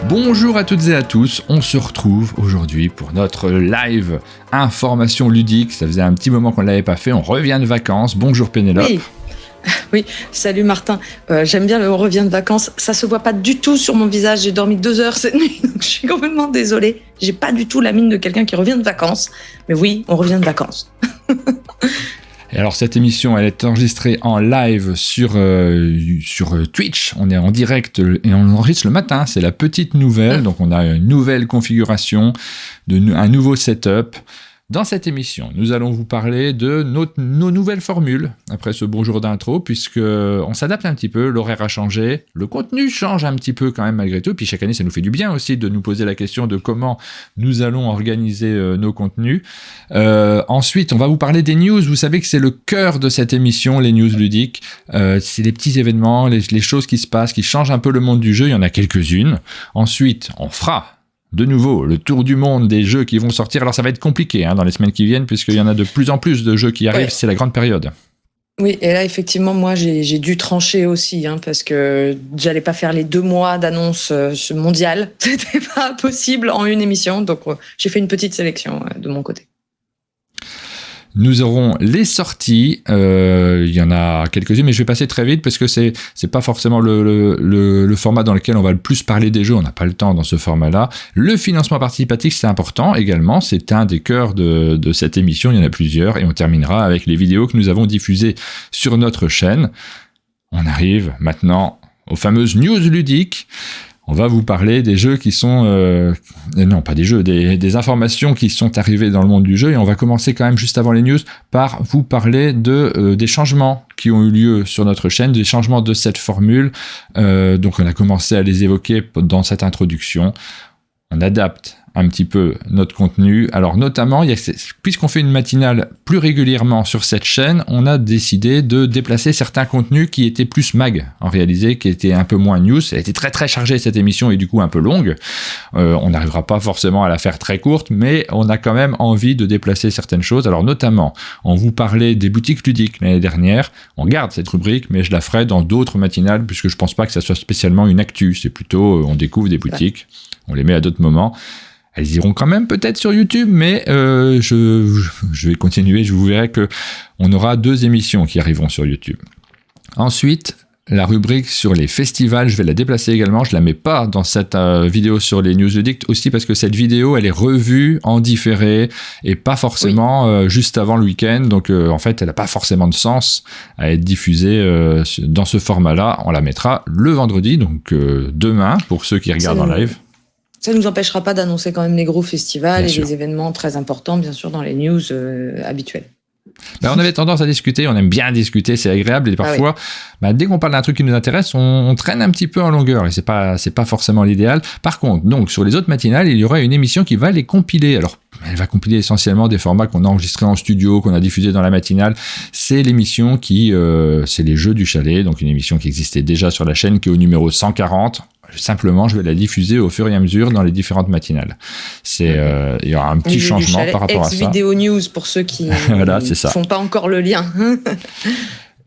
Bonjour à toutes et à tous, on se retrouve aujourd'hui pour notre live information ludique. Ça faisait un petit moment qu'on ne l'avait pas fait, on revient de vacances. Bonjour Pénélope. Oui, salut Martin. J'aime bien le on revient de vacances. Ça se voit pas du tout sur mon visage. J'ai dormi 2 heures cette nuit, donc je suis complètement désolée. J'ai pas du tout la mine de quelqu'un qui revient de vacances. Mais oui, on revient de vacances. Et alors cette émission, elle est enregistrée en live sur Twitch. On est en direct et on enregistre le matin. C'est la petite nouvelle. Donc on a une nouvelle configuration, un nouveau setup. Dans cette émission, nous allons vous parler de nos nouvelles formules, après ce bonjour d'intro, puisqu'on s'adapte un petit peu, l'horaire a changé, le contenu change un petit peu quand même malgré tout, puis chaque année ça nous fait du bien aussi de nous poser la question de comment nous allons organiser nos contenus. Ensuite, on va vous parler des news, vous savez que c'est le cœur de cette émission, les news ludiques, c'est les petits événements, les choses qui se passent, qui changent un peu le monde du jeu, il y en a quelques-unes. Ensuite, on fera de nouveau, le tour du monde des jeux qui vont sortir. Alors ça va être compliqué dans les semaines qui viennent, puisqu'il y en a de plus en plus de jeux qui arrivent, C'est la grande période. Oui, et là effectivement, moi j'ai dû trancher aussi, parce que j'allais pas faire les 2 mois d'annonce mondiale. C'était pas possible en une émission, donc j'ai fait une petite sélection de mon côté. Nous aurons les sorties, il y en a quelques-unes, mais je vais passer très vite parce que c'est pas forcément le format dans lequel on va le plus parler des jeux, on n'a pas le temps dans ce format-là. Le financement participatif, c'est important également, c'est un des cœurs de cette émission, il y en a plusieurs, et on terminera avec les vidéos que nous avons diffusées sur notre chaîne. On arrive maintenant aux fameuses news ludiques. On va vous parler des jeux qui sont... non, pas des jeux, des informations qui sont arrivées dans le monde du jeu. Et on va commencer quand même, juste avant les news, par vous parler des changements qui ont eu lieu sur notre chaîne, des changements de cette formule. Donc on a commencé à les évoquer dans cette introduction. On adapte un petit peu notre contenu. Alors notamment, puisqu'on fait une matinale plus régulièrement sur cette chaîne, on a décidé de déplacer certains contenus qui étaient plus mag en réalité, qui étaient un peu moins news. Elle était très très chargée cette émission et du coup un peu longue. On n'arrivera pas forcément à la faire très courte, mais on a quand même envie de déplacer certaines choses. Alors notamment, on vous parlait des boutiques ludiques l'année dernière. On garde cette rubrique, mais je la ferai dans d'autres matinales puisque je pense pas que ça soit spécialement une actu. C'est plutôt, on découvre des boutiques, on les met à d'autres moments. Elles iront quand même peut-être sur YouTube, mais je vais continuer. Je vous verrai qu'on aura 2 émissions qui arriveront sur YouTube. Ensuite, la rubrique sur les festivals, je vais la déplacer également. Je la mets pas dans cette vidéo sur les news ludiques, aussi parce que cette vidéo, elle est revue en différé et pas forcément juste avant le week-end. Donc en fait, elle n'a pas forcément de sens à être diffusée dans ce format-là. On la mettra le vendredi, donc demain, pour ceux qui regardent en live. Ça ne nous empêchera pas d'annoncer quand même les gros festivals et les événements très importants, bien sûr, dans les news habituelles. On avait tendance à discuter, on aime bien discuter, c'est agréable, et parfois, dès qu'on parle d'un truc qui nous intéresse, on traîne un petit peu en longueur, et c'est pas forcément l'idéal. Par contre, donc, sur les autres matinales, il y aura une émission qui va les compiler. Alors, elle va compiler essentiellement des formats qu'on a enregistrés en studio, qu'on a diffusés dans la matinale. C'est l'émission c'est les Jeux du Chalet, donc une émission qui existait déjà sur la chaîne, qui est au numéro 140. Simplement, je vais la diffuser au fur et à mesure dans les différentes matinales. Il y aura un petit changement par rapport à ça. Ex-vidéo news pour ceux qui voilà, ne font pas encore le lien.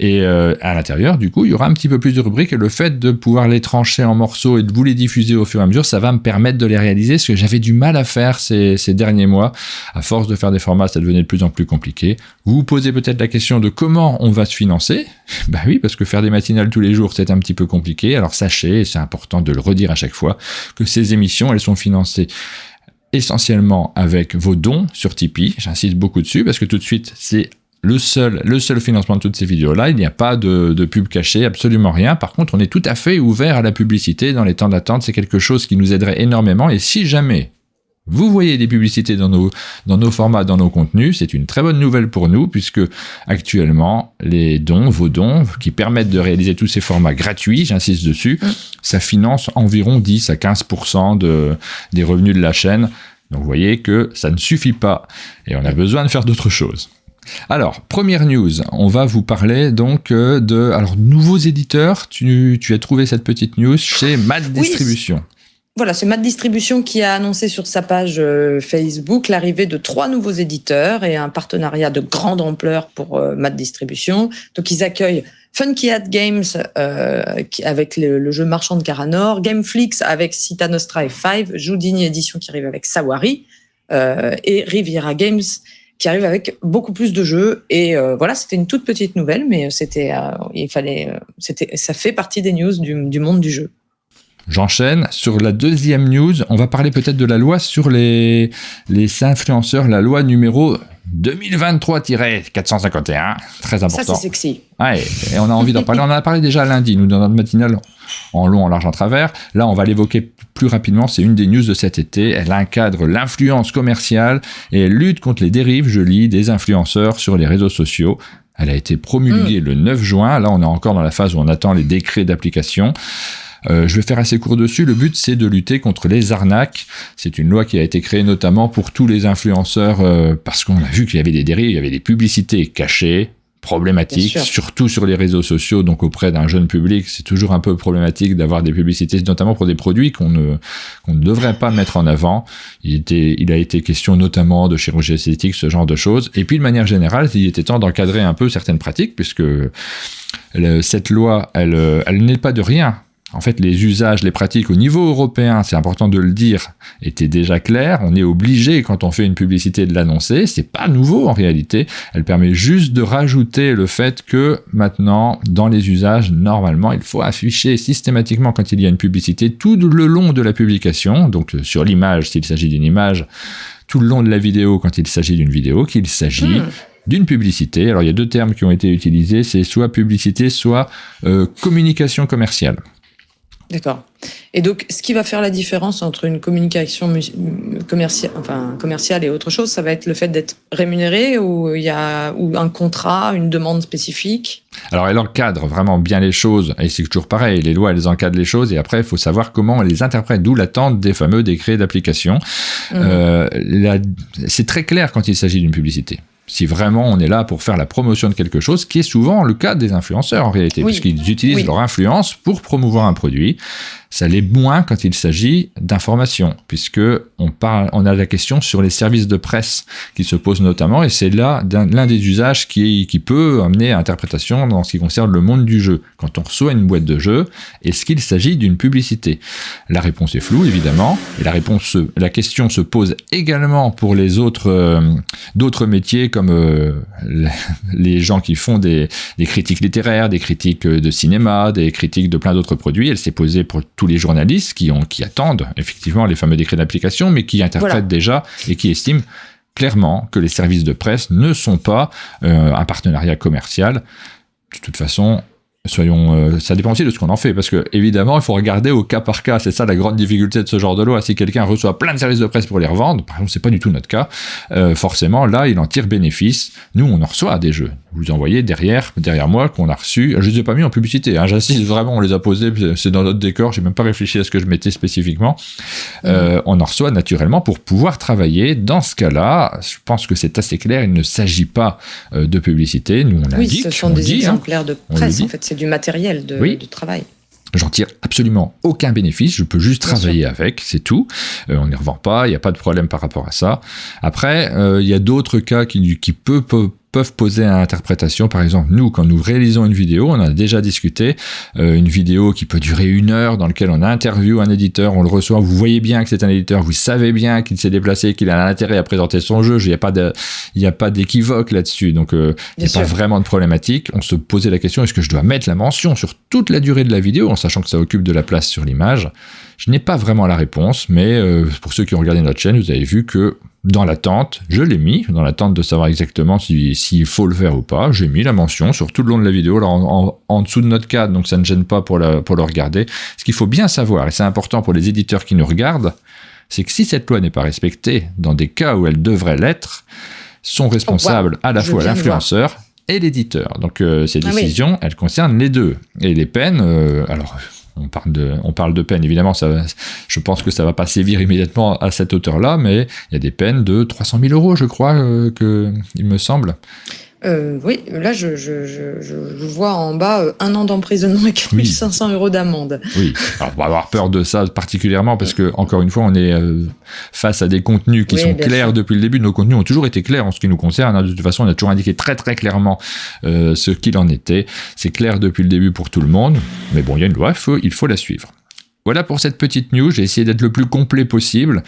Et à l'intérieur, du coup, il y aura un petit peu plus de rubriques. Et le fait de pouvoir les trancher en morceaux et de vous les diffuser au fur et à mesure, ça va me permettre de les réaliser, ce que j'avais du mal à faire ces derniers mois. À force de faire des formats, ça devenait de plus en plus compliqué. Vous vous posez peut-être la question de comment on va se financer. Bah oui, parce que faire des matinales tous les jours, c'est un petit peu compliqué. Alors sachez, et c'est important de le redire à chaque fois, que ces émissions, elles sont financées essentiellement avec vos dons sur Tipeee. J'insiste beaucoup dessus parce que tout de suite, c'est le seul financement de toutes ces vidéos-là. Il n'y a pas de pub cachée, absolument rien. Par contre, on est tout à fait ouvert à la publicité dans les temps d'attente. C'est quelque chose qui nous aiderait énormément. Et si jamais vous voyez des publicités dans nos formats, dans nos contenus, c'est une très bonne nouvelle pour nous, puisque actuellement, vos dons, qui permettent de réaliser tous ces formats gratuits, j'insiste dessus, ça finance environ 10 à 15% des revenus de la chaîne. Donc vous voyez que ça ne suffit pas. Et on a besoin de faire d'autres choses. Alors, première news, on va vous parler donc de nouveaux éditeurs. Tu as trouvé cette petite news chez Mad Distribution. Voilà, c'est Mad Distribution qui a annoncé sur sa page Facebook l'arrivée de 3 nouveaux éditeurs et un partenariat de grande ampleur pour Mad Distribution. Donc, ils accueillent Funky Hat Games avec le jeu Marchand de Caranor, Gameflix avec Cita Nostra et Five, Joudini Édition qui arrive avec Sawari, et Riviera Games qui arrive avec beaucoup plus de jeux. Et voilà, c'était une toute petite nouvelle, mais ça fait partie des news du monde du jeu. J'enchaîne sur la deuxième news. On va parler peut-être de la loi sur les influenceurs, la loi numéro 2023-451, très important. Ça, c'est sexy. Ouais, et on a envie d'en parler. On en a parlé déjà lundi, nous, dans notre matinale, en long, en large, en travers. Là, on va l'évoquer plus rapidement. C'est une des news de cet été. Elle encadre l'influence commerciale et elle lutte contre les dérives, je lis, des influenceurs sur les réseaux sociaux. Elle a été promulguée le 9 juin. Là, on est encore dans la phase où on attend les décrets d'application. Je vais faire assez court dessus. Le but, c'est de lutter contre les arnaques. C'est une loi qui a été créée notamment pour tous les influenceurs parce qu'on a vu qu'il y avait des dérives, il y avait des publicités cachées, problématiques, surtout sur les réseaux sociaux, donc auprès d'un jeune public. C'est toujours un peu problématique d'avoir des publicités, notamment pour des produits qu'on ne devrait pas mettre en avant. Il a été question notamment de chirurgie esthétique, ce genre de choses. Et puis, de manière générale, il était temps d'encadrer un peu certaines pratiques, puisque cette loi, elle n'est pas de rien. En fait, les usages, les pratiques au niveau européen, c'est important de le dire, étaient déjà clairs. On est obligé, quand on fait une publicité, de l'annoncer. C'est pas nouveau en réalité. Elle permet juste de rajouter le fait que maintenant, dans les usages, normalement, il faut afficher systématiquement quand il y a une publicité tout le long de la publication. Donc sur l'image, s'il s'agit d'une image, tout le long de la vidéo quand il s'agit d'une vidéo, qu'il s'agit d'une publicité. Alors il y a deux termes qui ont été utilisés, c'est soit publicité, soit communication commerciale. D'accord. Et donc, ce qui va faire la différence entre une communication commerciale et autre chose, ça va être le fait d'être rémunéré ou un contrat, une demande spécifique. Alors, elle encadre vraiment bien les choses, et c'est toujours pareil, les lois, elles encadrent les choses, et après, il faut savoir comment on les interprète, d'où l'attente des fameux décrets d'application. C'est très clair quand il s'agit d'une publicité. Si vraiment on est là pour faire la promotion de quelque chose, qui est souvent le cas des influenceurs en réalité, puisqu'ils utilisent leur influence pour promouvoir un produit. Ça l'est moins quand il s'agit d'information, puisque on a la question sur les services de presse qui se posent notamment, et c'est là l'un des usages qui peut amener à interprétation dans ce qui concerne le monde du jeu. Quand on reçoit une boîte de jeu, est-ce qu'il s'agit d'une publicité ? La réponse est floue, évidemment, et la question se pose également pour les d'autres métiers comme les gens qui font des critiques littéraires, des critiques de cinéma, des critiques de plein d'autres produits. Elle s'est posée pour tous les journalistes qui attendent effectivement les fameux décrets d'application, mais qui interprètent déjà et qui estiment clairement que les services de presse ne sont pas un partenariat commercial. De toute façon, ça dépend aussi de ce qu'on en fait, parce que évidemment, il faut regarder au cas par cas. C'est ça la grande difficulté de ce genre de loi. Si quelqu'un reçoit plein de services de presse pour les revendre, par exemple, c'est pas du tout notre cas. Forcément, là, il en tire bénéfice. Nous, on en reçoit des jeux. Vous envoyez derrière moi qu'on a reçu. Je les ai pas mis en publicité. J'insiste vraiment, on les a posés. C'est dans notre décor. J'ai même pas réfléchi à ce que je mettais spécifiquement. On en reçoit naturellement pour pouvoir travailler. Dans ce cas-là, je pense que c'est assez clair. Il ne s'agit pas de publicité. Nous, on l'indique. Oui, ce sont des exemplaires de presse. En fait, c'est du matériel de travail. J'en tire absolument aucun bénéfice, je peux juste travailler avec, c'est tout. On ne les revend pas, il n'y a pas de problème par rapport à ça. Après, il y a d'autres cas qui peuvent poser à interprétation. Par exemple, nous, quand nous réalisons une vidéo, on en a déjà discuté, une vidéo qui peut durer 1 heure, dans laquelle on interviewe un éditeur, on le reçoit, vous voyez bien que c'est un éditeur, vous savez bien qu'il s'est déplacé, qu'il a l'intérêt à présenter son jeu, il n'y a pas d'équivoque là-dessus, donc il n'y a pas vraiment de problématique. On se posait la question, est-ce que je dois mettre la mention sur toute la durée de la vidéo, en sachant que ça occupe de la place sur l'image ? Je n'ai pas vraiment la réponse, mais pour ceux qui ont regardé notre chaîne, vous avez vu que dans l'attente, je l'ai mis, dans l'attente de savoir exactement s'il faut le faire ou pas, j'ai mis la mention sur tout le long de la vidéo, alors en dessous de notre cadre, donc ça ne gêne pas pour le regarder. Ce qu'il faut bien savoir, et c'est important pour les éditeurs qui nous regardent, c'est que si cette loi n'est pas respectée, dans des cas où elle devrait l'être, sont responsables à la fois l'influenceur et l'éditeur. Donc ces décisions, elles concernent les deux. Et les peines, on parle de peine, évidemment, je pense que ça va pas sévir immédiatement à cette hauteur-là, mais il y a des peines de 300 000 €, je crois, il me semble. Oui, là, je vois en bas 1 an d'emprisonnement et 4 500 € d'amende. Oui, alors on va avoir peur de ça particulièrement parce que, encore une fois, on est face à des contenus qui sont clairs depuis le début. Nos contenus ont toujours été clairs en ce qui nous concerne. Hein. De toute façon, on a toujours indiqué très très clairement ce qu'il en était. C'est clair depuis le début pour tout le monde. Mais bon, il y a une loi, il faut la suivre. Voilà pour cette petite news, j'ai essayé d'être le plus complet possible.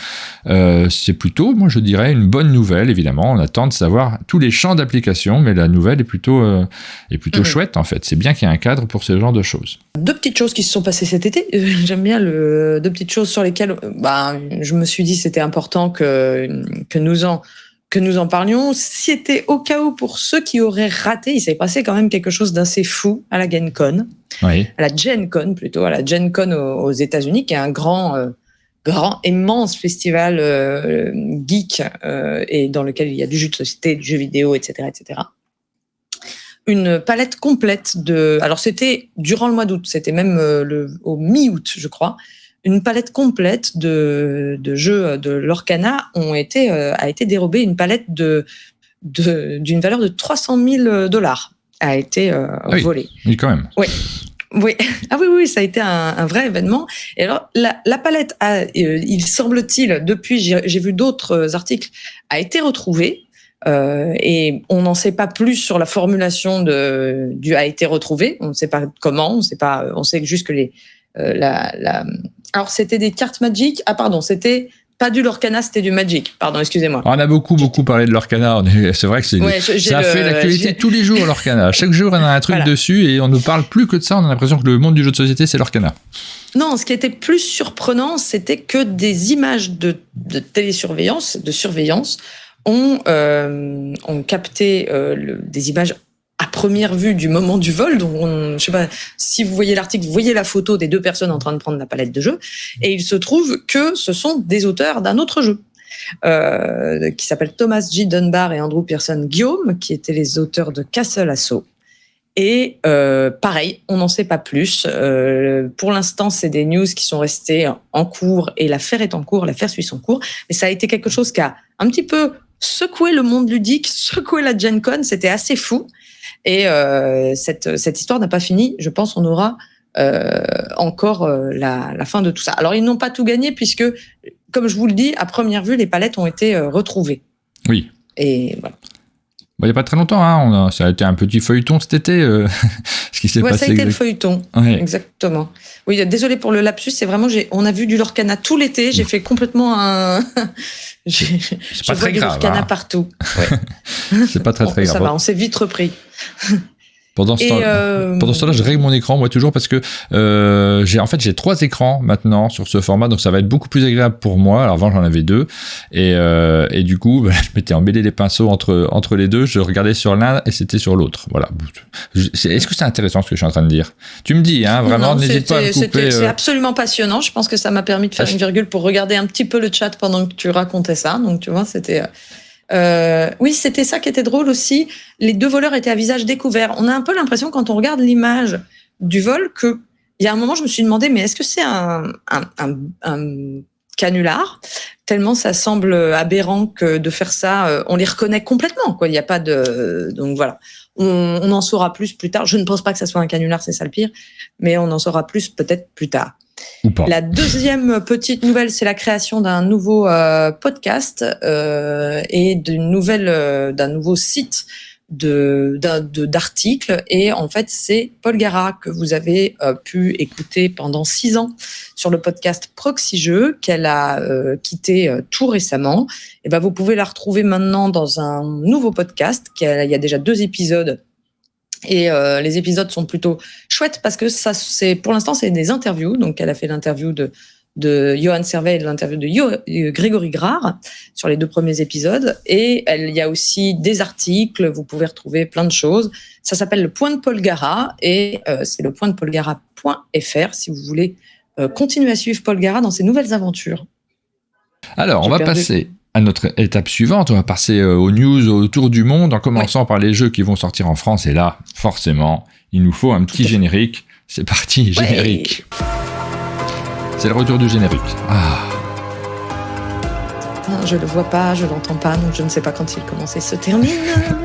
C'est plutôt, moi je dirais, une bonne nouvelle, évidemment. On attend de savoir tous les champs d'application, mais la nouvelle est plutôt chouette en fait. C'est bien qu'il y ait un cadre pour ce genre de choses. 2 petites choses qui se sont passées cet été. J'aime bien 2 petites choses sur lesquelles je me suis dit c'était important que nous en parlions. C'était au cas où pour ceux qui auraient raté, il s'est passé quand même quelque chose d'assez fou à la GenCon. Oui. À la GenCon plutôt, à la GenCon aux États-Unis, qui est un grand, immense festival geek et dans lequel il y a du jeu de société, du jeu vidéo, etc., etc. Une palette complète alors c'était durant le mois d'août, c'était même au mi-août, je crois. Une palette complète de jeux de Lorcana a été dérobée. Une palette d'une valeur de $300,000 a été volée. Oui, quand même. Oui. Ah oui, ça a été un vrai événement. Et alors, la palette il semble-t-il, depuis, j'ai vu d'autres articles, a été retrouvée. Et on n'en sait pas plus sur la formulation du a été retrouvé. On ne sait pas comment, on sait juste que alors c'était des cartes Magic. Ah pardon, c'était pas du Lorcana, c'était du Magic. Pardon, excusez-moi. On a beaucoup parlé de Lorcana. C'est vrai que ça a fait l'actualité tous les jours, Lorcana. Chaque jour, on a un truc dessus et on ne parle plus que de ça. On a l'impression que le monde du jeu de société, c'est Lorcana. Non, ce qui était plus surprenant, c'était que des images de télésurveillance, de surveillance, ont capté des images à première vue du moment du vol. Donc, je sais pas si vous voyez l'article, vous voyez la photo des 2 personnes en train de prendre la palette de jeu. Et il se trouve que ce sont des auteurs d'un autre jeu qui s'appelle Thomas J. Dunbar et Andrew Pearson Guillaume, qui étaient les auteurs de Castle Assault. Et pareil, on n'en sait pas plus. Pour l'instant, c'est des news qui sont restées en cours et l'affaire est en cours, l'affaire suit son cours. Mais ça a été quelque chose qui a un petit peu secoué le monde ludique, secoué la GenCon. C'était assez fou. Et cette histoire n'a pas fini. Je pense qu'on aura encore la fin de tout ça. Alors, ils n'ont pas tout gagné puisque, comme je vous le dis, à première vue, les palettes ont été retrouvées. Oui. Et voilà. Il n'y a pas très longtemps, hein, ça a été un petit feuilleton cet été, ce qui s'est passé. Ça a été le feuilleton, exactement. Oui, désolé pour le lapsus, c'est vraiment, on a vu du Lorcana tout l'été, j'ai fait complètement c'est pas très grave. Lorcana partout. Ouais. C'est pas très grave. Ça va, on s'est vite repris. Pendant ce temps-là, je règle mon écran, moi, toujours, parce que j'ai 3 écrans maintenant sur ce format, donc ça va être beaucoup plus agréable pour moi. Alors avant, j'en avais 2, et du coup, je m'étais emmêlé les pinceaux entre les deux, je regardais sur l'un et c'était sur l'autre. Voilà. Est-ce que c'est intéressant ce que je suis en train de dire ? Tu me dis, hein, vraiment, n'hésite pas à me couper. C'est absolument passionnant. Je pense que ça m'a permis de faire une virgule pour regarder un petit peu le chat pendant que tu racontais ça. Donc, tu vois, c'était... oui, c'était ça qui était drôle aussi. Les 2 voleurs étaient à visage découvert. On a un peu l'impression, quand on regarde l'image du vol, que il y a un moment, je me suis demandé, mais est-ce que c'est un canular ? Tellement ça semble aberrant que de faire ça, on les reconnaît complètement, quoi. Il n'y a pas de, donc voilà. On en saura plus tard. Je ne pense pas que ça soit un canular, c'est ça le pire, mais on en saura plus peut-être plus tard. Ou pas. La deuxième petite nouvelle, c'est la création d'un nouveau podcast et d'un nouveau site d'articles. Et en fait, c'est Paul Gara que vous avez pu écouter pendant 6 ans sur le podcast Proxy Jeux, qu'elle a quitté tout récemment. Et ben, vous pouvez la retrouver maintenant dans un nouveau podcast. Il y a déjà 2 épisodes. Et les épisodes sont plutôt chouettes parce que pour l'instant, c'est des interviews. Donc, elle a fait l'interview de Johan Servet et l'interview de Grégory Grard sur les 2 premiers épisodes. Et il y a aussi des articles. Vous pouvez retrouver plein de choses. Ça s'appelle Le Point de Paul Gara et c'est le pointdepaulgara.fr si vous voulez continuer à suivre Paul Gara dans ses nouvelles aventures. Alors, on va passer à notre étape suivante. On va passer aux news autour du monde en commençant par les jeux qui vont sortir en France. Et là, forcément, il nous faut un petit générique. C'est parti, générique. C'est le retour du générique. Ah. Non, je le vois pas, je l'entends pas, donc je ne sais pas quand il commence et se termine.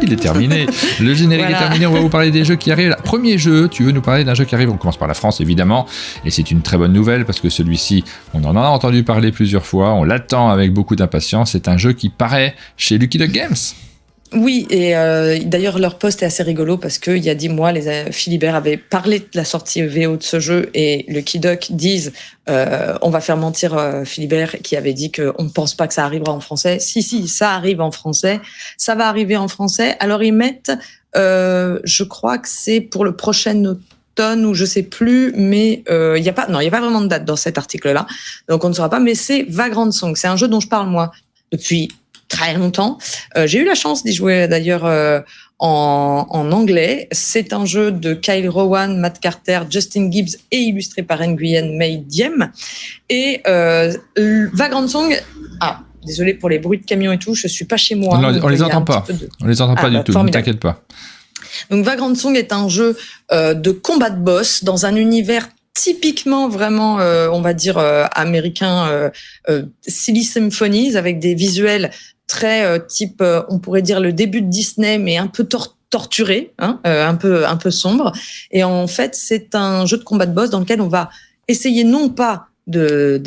Il est terminé. Le générique est terminé. On va vous parler des jeux qui arrivent. Premier jeu, tu veux nous parler d'un jeu qui arrive? On commence par la France, évidemment. Et c'est une très bonne nouvelle parce que celui-ci, on en a entendu parler plusieurs fois. On l'attend avec beaucoup d'impatience. C'est un jeu qui paraît chez Lucky Duck Games. Oui, et d'ailleurs leur post est assez rigolo parce qu'il y a 10 mois, Philibert avait parlé de la sortie VO de ce jeu et Lucky Duck disent on va faire mentir Philibert qui avait dit qu'on ne pense pas que ça arrivera en français. Si, ça arrive en français, ça va arriver en français. Alors ils mettent, je crois que c'est pour le prochain automne ou je sais plus, mais il y a pas vraiment de date dans cet article-là, donc on ne saura pas. Mais c'est Vagrant Song, c'est un jeu dont je parle moi depuis très longtemps. J'ai eu la chance d'y jouer d'ailleurs en anglais. C'est un jeu de Kyle Rowan, Matt Carter, Justin Gibbs et illustré par Nguyen Mai Diem. Et Vagrant Song... Ah, désolé pour les bruits de camions et tout, je suis pas chez moi. On les entend pas. On les entend pas du tout, ne t'inquiète pas. Donc Vagrant Song est un jeu de combat de boss dans un univers typiquement vraiment, on va dire, américain, Silly Symphonies, avec des visuels très type, on pourrait dire le début de Disney, mais un peu torturé, hein, un peu sombre. Et en fait, c'est un jeu de combat de boss dans lequel on va essayer non pas de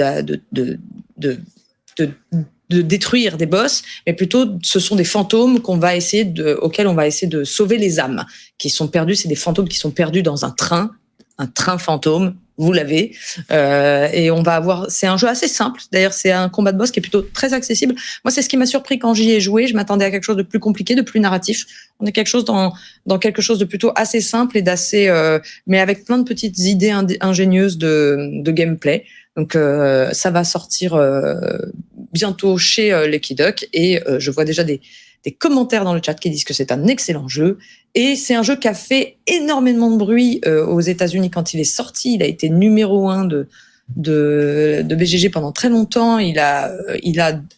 détruire des boss, mais plutôt ce sont des fantômes auxquels on va essayer de sauver les âmes qui sont perdues. C'est des fantômes qui sont perdus dans un train fantôme, vous l'avez, et on va avoir, c'est un jeu assez simple, d'ailleurs c'est un combat de boss qui est plutôt très accessible. Moi c'est ce qui m'a surpris quand j'y ai joué, je m'attendais à quelque chose de plus compliqué, de plus narratif. On est quelque chose dans quelque chose de plutôt assez simple et d'assez, mais avec plein de petites idées ingénieuses de gameplay. Donc ça va sortir bientôt chez Lucky Duck et je vois déjà des commentaires dans le chat qui disent que c'est un excellent jeu. Et c'est un jeu qui a fait énormément de bruit aux États-Unis quand il est sorti. Il a été numéro 1 de BGG pendant très longtemps. Il a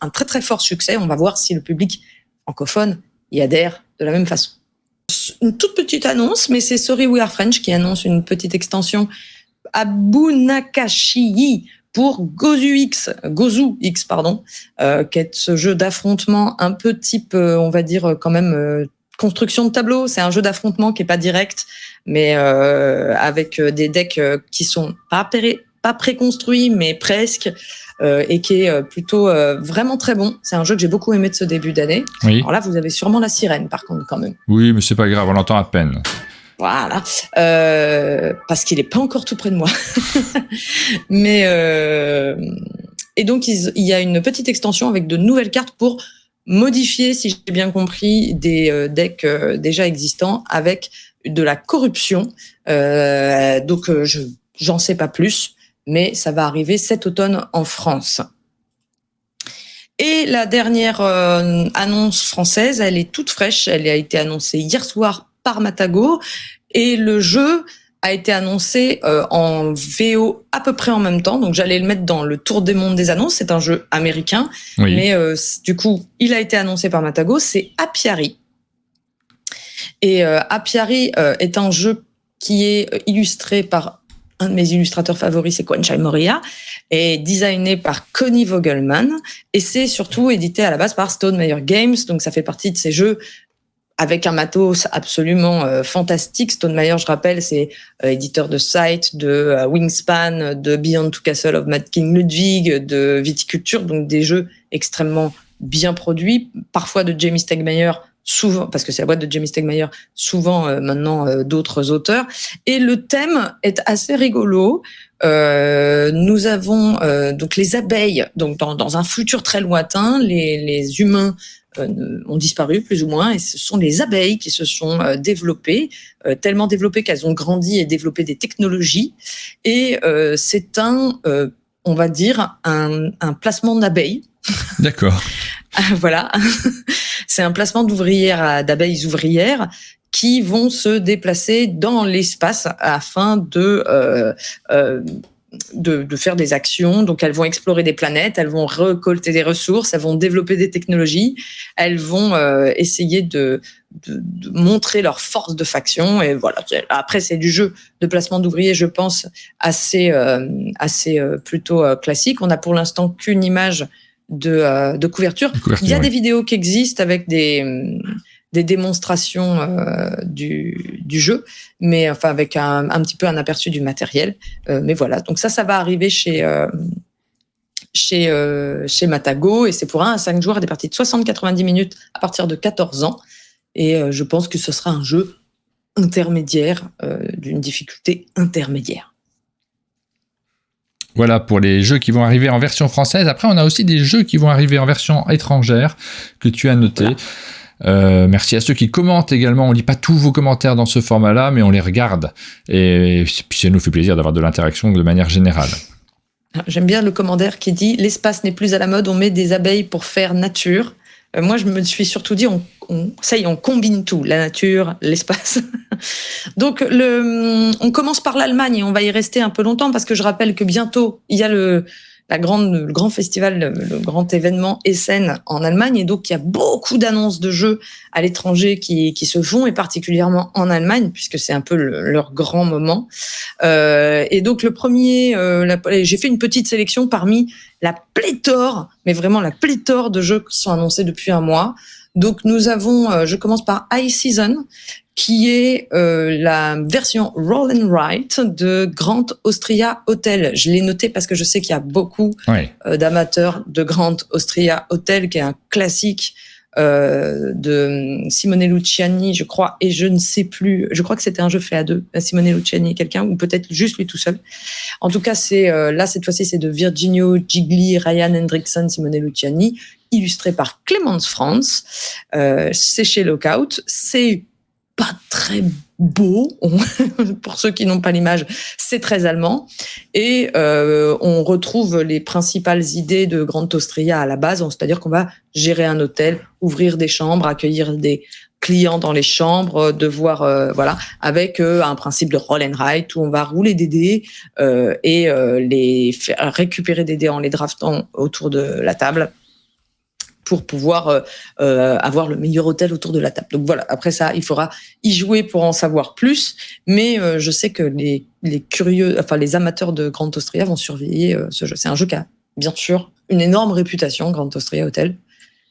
un très très fort succès. On va voir si le public francophone y adhère de la même façon. Une toute petite annonce, mais c'est Sorry We Are French qui annonce une petite extension Abunakashi pour Gozu X, qui est ce jeu d'affrontement un peu type, on va dire quand même construction de tableau. C'est un jeu d'affrontement qui est pas direct, mais avec des decks qui sont pas préconstruits, mais presque, et qui est plutôt vraiment très bon. C'est un jeu que j'ai beaucoup aimé de ce début d'année. Oui. Alors là, vous avez sûrement la sirène, par contre, quand même. Oui, mais c'est pas grave, on l'entend à peine. Voilà, parce qu'il est pas encore tout près de moi. Mais et donc il y a une petite extension avec de nouvelles cartes pour modifier, si j'ai bien compris, des decks déjà existants avec de la corruption. Donc j'en sais pas plus, mais ça va arriver cet automne en France. Et la dernière annonce française, elle est toute fraîche. Elle a été annoncée hier soir par Matago et le jeu a été annoncé en VO à peu près en même temps. Donc j'allais le mettre dans le tour des mondes des annonces. C'est un jeu américain, oui. Mais du coup il a été annoncé par Matago. C'est Apiary. Et Apiary est un jeu qui est illustré par un de mes illustrateurs favoris, c'est Kwanchai Moriya, et designé par Connie Vogelman. Et c'est surtout édité à la base par Stone Meyer Games. Donc ça fait partie de ces jeux avec un matos absolument fantastique. Stone Meyer, je rappelle, c'est éditeur de Sight, de Wingspan, de Beyond Two Castle of Mad King Ludwig, de Viticulture, donc des jeux extrêmement bien produits, parfois de Jamie Stegmaier, souvent, parce que c'est la boîte de Jamie Stegmaier, souvent maintenant d'autres auteurs. Et le thème est assez rigolo. Nous avons donc les abeilles, donc dans un futur très lointain, les humains ont disparu plus ou moins, et ce sont les abeilles qui se sont développées, tellement développées qu'elles ont grandi et développé des technologies. Et c'est on va dire un placement d'abeilles. D'accord. Voilà, c'est un placement d'abeilles ouvrières qui vont se déplacer dans l'espace afin de faire des actions. Donc elles vont explorer des planètes, elles vont récolter des ressources, elles vont développer des technologies, elles vont essayer de montrer leur force de faction. Et voilà. Après c'est du jeu de placement d'ouvriers, je pense assez plutôt classique. On a pour l'instant qu'une image de couverture. Il y a des vidéos qui existent avec des démonstrations du jeu, mais enfin avec un petit peu un aperçu du matériel. Mais voilà, donc ça va arriver chez Matago, et c'est pour 1 à 5 joueurs, des parties de 60-90 minutes à partir de 14 ans. Et je pense que ce sera un jeu intermédiaire, d'une difficulté intermédiaire. Voilà pour les jeux qui vont arriver en version française. Après, on a aussi des jeux qui vont arriver en version étrangère que tu as noté. Voilà. Merci à ceux qui commentent également. On lit pas tous vos commentaires dans ce format-là, mais on les regarde. Et puis ça nous fait plaisir d'avoir de l'interaction de manière générale. J'aime bien le commentaire qui dit « L'espace n'est plus à la mode, on met des abeilles pour faire nature ». Moi, je me suis surtout dit, ça y est, on combine tout, la nature, l'espace. Donc, on commence par l'Allemagne et on va y rester un peu longtemps parce que je rappelle que bientôt, il y a le grand festival, le grand événement Essen en Allemagne, et donc il y a beaucoup d'annonces de jeux à l'étranger qui se font, et particulièrement en Allemagne, puisque c'est un peu leur grand moment. Et donc le premier, j'ai fait une petite sélection parmi la pléthore, mais vraiment la pléthore de jeux qui sont annoncés depuis un mois. Donc nous avons, je commence par High Season, qui est la version Roll and Write de Grand Austria Hotel. Je l'ai noté parce que je sais qu'il y a beaucoup d'amateurs de Grand Austria Hotel, qui est un classique de Simone Luciani, je crois, et je ne sais plus, je crois que c'était un jeu fait à deux, Simone Luciani et quelqu'un, ou peut-être juste lui tout seul. En tout cas, c'est là, cette fois-ci, c'est de Virginio Gigli, Ryan Hendrickson, Simone Luciani, illustré par Clemens Franz. C'est chez Lookout. C'est pas très beau, pour ceux qui n'ont pas l'image, c'est très allemand, et on retrouve les principales idées de Grand Austria à la base, c'est-à-dire qu'on va gérer un hôtel, ouvrir des chambres, accueillir des clients dans les chambres, devoir voilà, avec un principe de roll and write où on va rouler des dés et les faire récupérer des dés en les draftant autour de la table, pour pouvoir avoir le meilleur hôtel autour de la table. Donc voilà, après ça, il faudra y jouer pour en savoir plus, mais je sais que les curieux, enfin les amateurs de Grand Austria vont surveiller ce jeu. C'est un jeu qui a, bien sûr, une énorme réputation, Grand Austria Hotel,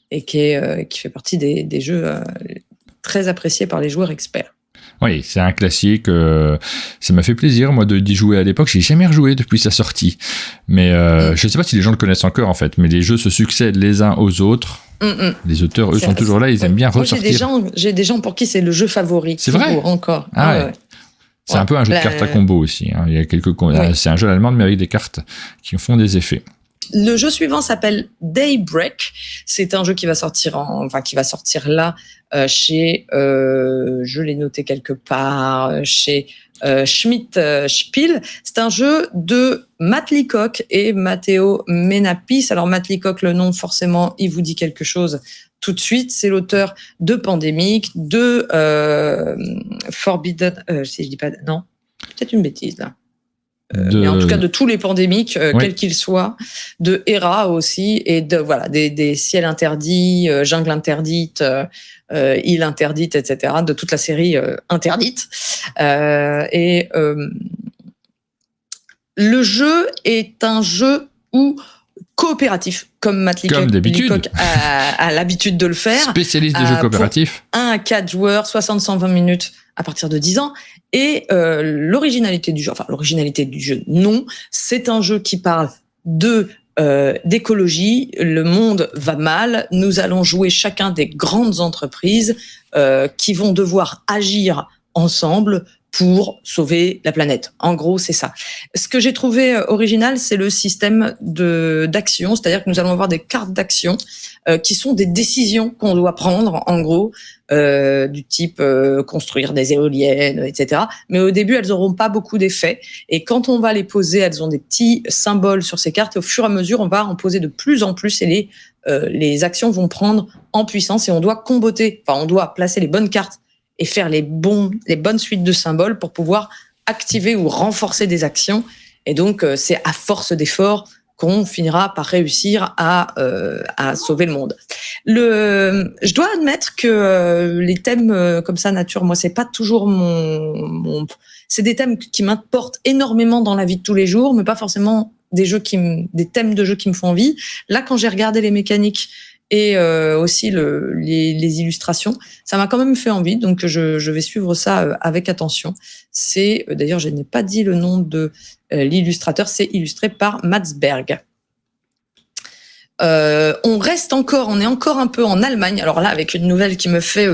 et qui fait partie des jeux très appréciés par les joueurs experts. Oui, c'est un classique. Ça m'a fait plaisir, moi, d'y jouer à l'époque. J'ai jamais rejoué depuis sa sortie. Mais je ne sais pas si les gens le connaissent encore, en fait. Mais les jeux se succèdent les uns aux autres. Les auteurs, eux, sont toujours là. Ils aiment bien ressortir. Moi, j'ai des gens pour qui c'est le jeu favori. C'est vrai encore. Ah ouais. C'est un peu un jeu de cartes à combo aussi. Hein. Il y a quelques C'est un jeu allemand, mais avec des cartes qui font des effets. Le jeu suivant s'appelle Daybreak. C'est un jeu qui va sortir là chez, je l'ai noté quelque part, chez Schmidt Spiel. C'est un jeu de Matt Leacock et Matteo Menapis. Alors Matt Leacock, le nom forcément, il vous dit quelque chose tout de suite. C'est l'auteur de Pandemic, de Forbidden. Si je dis pas, non, peut-être une bêtise là. Mais en tout cas de tous les pandémiques, quels qu'ils soient, de Hera aussi, et de voilà des ciels interdits, jungle interdite, île interdite, etc. De toute la série interdite. Et le jeu est un jeu coopératif, comme Matt Leacock a l'habitude de le faire. Spécialiste des jeux coopératifs. 1 à 4 joueurs, 60-120 minutes à partir de 10 ans. Et l'originalité du jeu, non, c'est un jeu qui parle d'écologie. Le monde va mal. Nous allons jouer chacun des grandes entreprises qui vont devoir agir ensemble pour sauver la planète. En gros, c'est ça. Ce que j'ai trouvé original, c'est le système d'action, c'est-à-dire que nous allons avoir des cartes d'action qui sont des décisions qu'on doit prendre, en gros, du type construire des éoliennes, etc. Mais au début, elles n'auront pas beaucoup d'effets. Et quand on va les poser, elles ont des petits symboles sur ces cartes. Et au fur et à mesure, on va en poser de plus en plus et les actions vont prendre en puissance et on doit on doit placer les bonnes cartes et faire les bonnes suites de symboles pour pouvoir activer ou renforcer des actions. Et donc, c'est à force d'efforts qu'on finira par réussir à sauver le monde. Je dois admettre que les thèmes comme ça, nature, moi, c'est pas toujours c'est des thèmes qui m'importent énormément dans la vie de tous les jours, mais pas forcément des thèmes de jeux qui me font envie. Là, quand j'ai regardé les mécaniques et aussi les illustrations, ça m'a quand même fait envie, donc je vais suivre ça avec attention. C'est d'ailleurs, je n'ai pas dit le nom de l'illustrateur, c'est illustré par Mats Berg. On est encore un peu en Allemagne. Alors là, avec une nouvelle qui me fait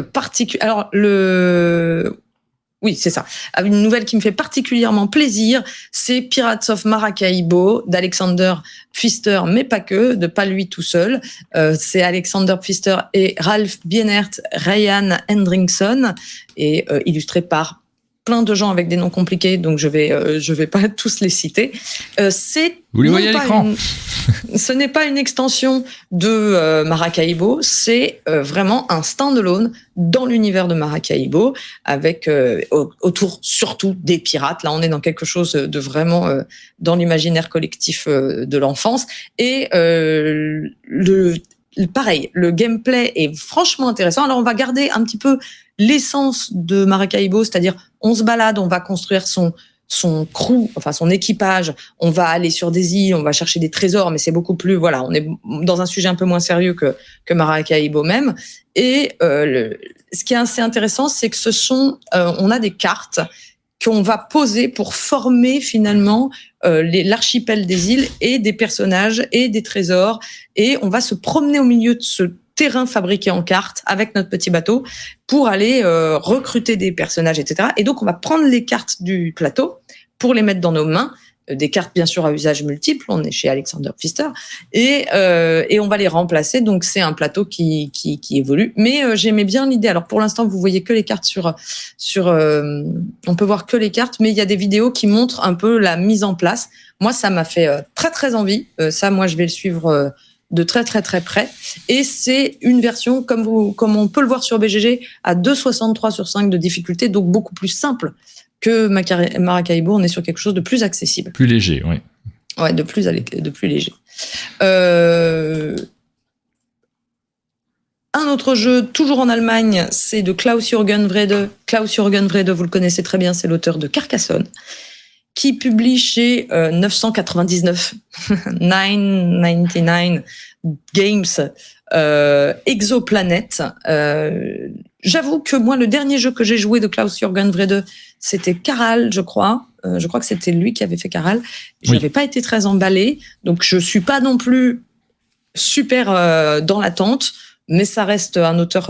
oui, c'est ça. Une nouvelle qui me fait particulièrement plaisir, c'est Pirates of Maracaibo d'Alexander Pfister, mais pas que, de pas lui tout seul. C'est Alexander Pfister et Ralph Bienert, Ryan Hendrickson, et illustré par plein de gens avec des noms compliqués, donc je vais pas tous les citer. Vous les voyez à l'écran. Ce n'est pas une extension de Maracaibo, c'est vraiment un stand-alone dans l'univers de Maracaibo, avec autour surtout des pirates. Là, on est dans quelque chose de vraiment dans l'imaginaire collectif de l'enfance. Et pareil, le gameplay est franchement intéressant. Alors, on va garder un petit peu l'essence de Maracaibo, c'est-à-dire on se balade, on va construire son crew, enfin son équipage, on va aller sur des îles, on va chercher des trésors, mais c'est beaucoup plus, voilà, on est dans un sujet un peu moins sérieux que Maracaibo même. Et ce qui est assez intéressant, c'est que on a des cartes qu'on va poser pour former finalement l'archipel des îles et des personnages et des trésors, et on va se promener au milieu de ce terrain fabriqué en cartes avec notre petit bateau pour aller recruter des personnages, etc. Et donc, on va prendre les cartes du plateau pour les mettre dans nos mains, des cartes bien sûr à usage multiple, on est chez Alexander Pfister, et on va les remplacer. Donc, c'est un plateau qui évolue. Mais j'aimais bien l'idée. Alors, pour l'instant, vous voyez que les cartes on peut voir que les cartes, mais il y a des vidéos qui montrent un peu la mise en place. Moi, ça m'a fait très, très envie. Ça, moi, je vais le suivre de très très très près, et c'est une version comme on peut le voir sur BGG à 2,63 sur 5 de difficulté, donc beaucoup plus simple que Maracaibo. On est sur quelque chose de plus accessible, plus léger, oui. Ouais, de plus léger. Un autre jeu toujours en Allemagne, c'est de Klaus-Jürgen Wrede. Klaus-Jürgen Wrede, vous le connaissez très bien, c'est l'auteur de Carcassonne, qui publie chez 999 999 Games Exoplanet. J'avoue que moi, le dernier jeu que j'ai joué de Klaus-Jürgen Wrede, c'était Caral, je crois. Je crois que c'était lui qui avait fait Caral. Je n'avais pas été très emballée, donc je suis pas non plus super dans l'attente. Mais ça reste un auteur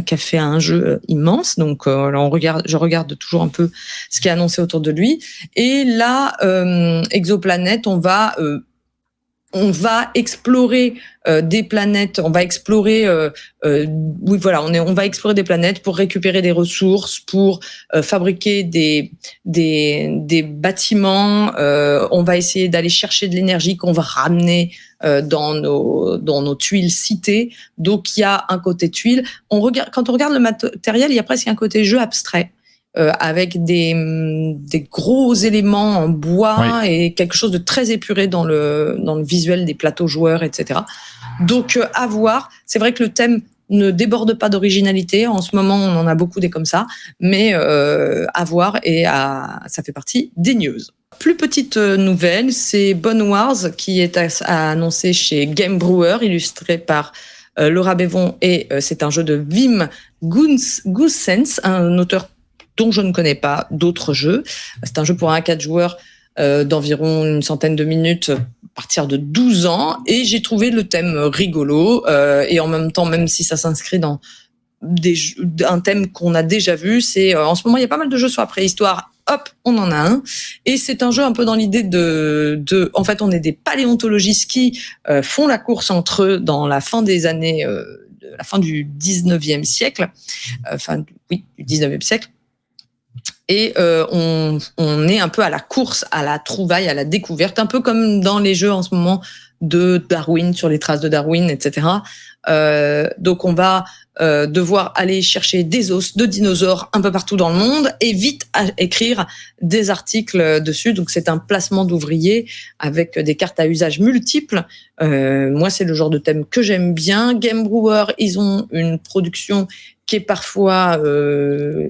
qui a fait un jeu immense, donc je regarde toujours un peu ce qui est annoncé autour de lui. Et là, Exoplanet, on va explorer des planètes, on va explorer on va explorer des planètes pour récupérer des ressources, pour fabriquer des bâtiments, on va essayer d'aller chercher de l'énergie qu'on va ramener dans nos tuiles citées. Donc il y a un côté tuile. Quand on regarde le matériel, il y a presque un côté jeu abstrait. Avec des gros éléments en bois, oui, et quelque chose de très épuré dans le visuel des plateaux joueurs, etc. Donc, à voir. C'est vrai que le thème ne déborde pas d'originalité. En ce moment, on en a beaucoup des comme ça, mais à voir, et ça fait partie des news. Plus petite nouvelle, c'est Bone Wars qui est annoncé chez Game Brewer, illustré par Laura Bévon, et c'est un jeu de Wim Goossens, un auteur dont je ne connais pas d'autres jeux. C'est un jeu pour 1 à 4 joueurs d'environ une centaine de minutes à partir de 12 ans. Et j'ai trouvé le thème rigolo. Et en même temps, même si ça s'inscrit dans un thème qu'on a déjà vu, c'est en ce moment, il y a pas mal de jeux sur la préhistoire. Hop, on en a un. Et c'est un jeu un peu dans l'idée en fait, on est des paléontologistes qui font la course entre eux dans la fin des années, la fin du 19e siècle. Du 19e siècle. Et on est un peu à la course, à la trouvaille, à la découverte, un peu comme dans les jeux en ce moment de Darwin, sur les traces de Darwin, etc. Donc on va devoir aller chercher des os de dinosaures un peu partout dans le monde et vite écrire des articles dessus. Donc c'est un placement d'ouvriers avec des cartes à usage multiples. Moi, c'est le genre de thème que j'aime bien. Game Brewer, ils ont une production qui est parfois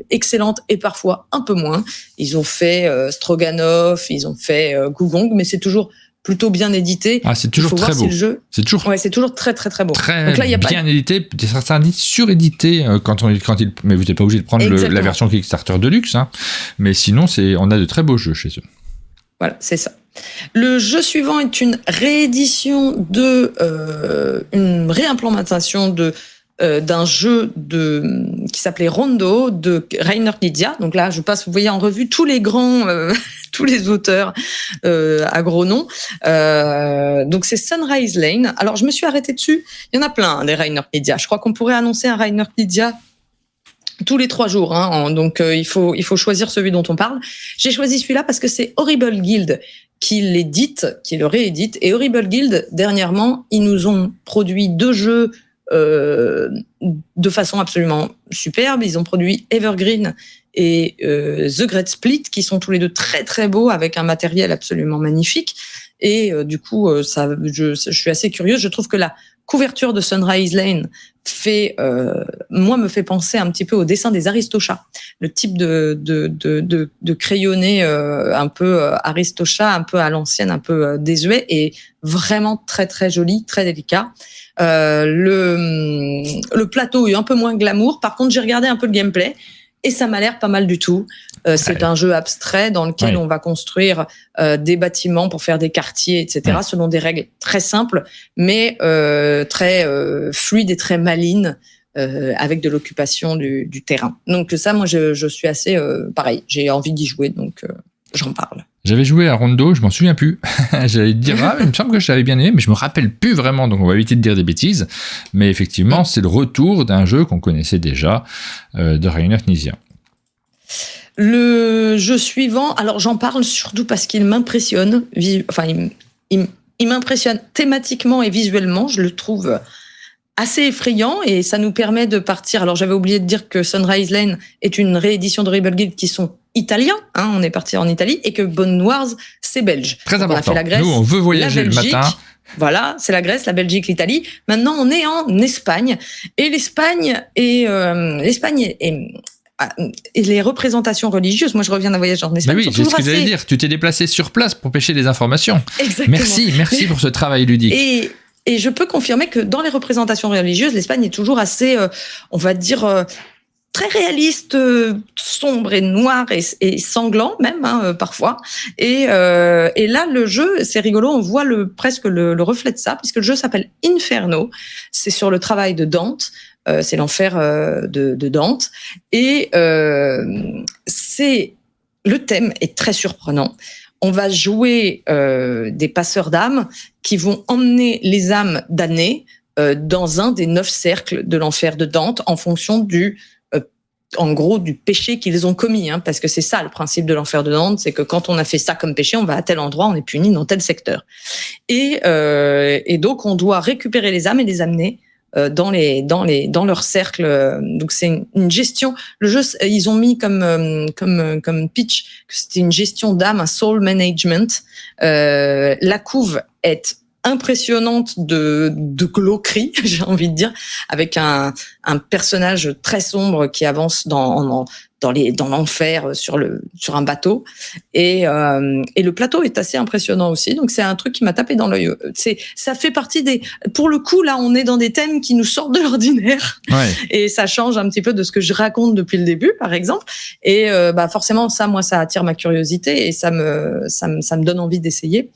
excellente et parfois un peu moins. Ils ont fait Stroganoff, ils ont fait Gugong, mais c'est toujours plutôt bien édité. Ah, c'est toujours très beau. Si le jeu... C'est toujours très très très beau. Très donc là, y a bien édité. Certains indices surédités mais vous n'êtes pas obligé de prendre la version Kickstarter de luxe, hein. Mais sinon, on a de très beaux jeux chez eux. Voilà, c'est ça. Le jeu suivant est une réédition une réimplémentation d'un jeu qui s'appelait Rondo de Rainer Knizia. Donc là, je passe, vous voyez en revue tous les grands, tous les auteurs à gros noms. Donc c'est Sunrise Lane. Alors je me suis arrêtée dessus. Il y en a plein, des Rainer Knizia. Je crois qu'on pourrait annoncer un Rainer Knizia tous les 3 jours, hein. Donc il faut choisir celui dont on parle. J'ai choisi celui-là parce que c'est Horrible Guild qui l'édite, qui le réédite. Et Horrible Guild, dernièrement, ils nous ont produit 2 jeux de façon absolument superbe. Ils ont produit Evergreen et The Great Split, qui sont tous les 2 très très beaux, avec un matériel absolument magnifique. Et du coup, je suis assez curieuse. Je trouve que la couverture de Sunrise Lane me fait penser un petit peu au dessin des Aristochats, le type de crayonné un peu Aristochats, un peu à l'ancienne, un peu désuet, et vraiment très très joli, très délicat. Le plateau est un peu moins glamour. Par contre, j'ai regardé un peu le gameplay et ça m'a l'air pas mal du tout. C'est un jeu abstrait dans lequel on va construire des bâtiments pour faire des quartiers, etc., selon des règles très simples, mais très fluides et très malines, avec de l'occupation du terrain. Donc ça, moi, je suis assez pareil. J'ai envie d'y jouer, donc j'en parle. J'avais joué à Rondo, je m'en souviens plus. J'allais te dire, il me semble que je l'avais bien aimé, mais je me rappelle plus vraiment, donc on va éviter de dire des bêtises. Mais effectivement, c'est le retour d'un jeu qu'on connaissait déjà, de Rainer Knizia. Le jeu suivant, alors j'en parle surtout parce qu'il m'impressionne. Il m'impressionne thématiquement et visuellement. Je le trouve assez effrayant et ça nous permet de partir. Alors j'avais oublié de dire que Sunrise Lane est une réédition de Horrible Guild qui sont italiens, hein, on est parti en Italie, et que Bone Wars, c'est belge. Très donc important. On a fait la Grèce, nous, on veut voyager la Belgique, le matin. Voilà, c'est la Grèce, la Belgique, l'Italie. Maintenant, on est en Espagne. Et l'Espagne et les représentations religieuses. Moi, je reviens d'un voyage en Espagne. Mais oui, c'est ce que j'allais dire. Tu t'es déplacé sur place pour pêcher des informations. Exactement. Merci pour ce travail ludique. Et je peux confirmer que dans les représentations religieuses, l'Espagne est toujours assez, on va dire, très réaliste, sombre et noir et sanglant même, hein, parfois. Et là, le jeu, c'est rigolo, on voit presque le reflet de ça, puisque le jeu s'appelle Inferno. C'est sur le travail de Dante. C'est l'enfer de Dante. Et le thème est très surprenant. On va jouer des passeurs d'âmes qui vont emmener les âmes damnées dans un des 9 cercles de l'enfer de Dante en fonction en gros, du péché qu'ils ont commis, hein, parce que c'est ça le principe de l'enfer de Dante, c'est que quand on a fait ça comme péché, on va à tel endroit, on est puni dans tel secteur. Et donc, on doit récupérer les âmes et les amener dans leur cercle. Donc c'est une gestion. Le jeu, ils ont mis comme pitch que c'était une gestion d'âme, un soul management. La couve est impressionnante de glauquerie, j'ai envie de dire, avec un personnage très sombre qui avance dans l'enfer sur un bateau, et le plateau est assez impressionnant aussi. Donc c'est un truc qui m'a tapé dans l'œil. Ça fait partie pour le coup là, on est dans des thèmes qui nous sortent de l'ordinaire, et ça change un petit peu de ce que je raconte depuis le début, par exemple. Et forcément ça, moi, ça attire ma curiosité et ça me donne envie d'essayer.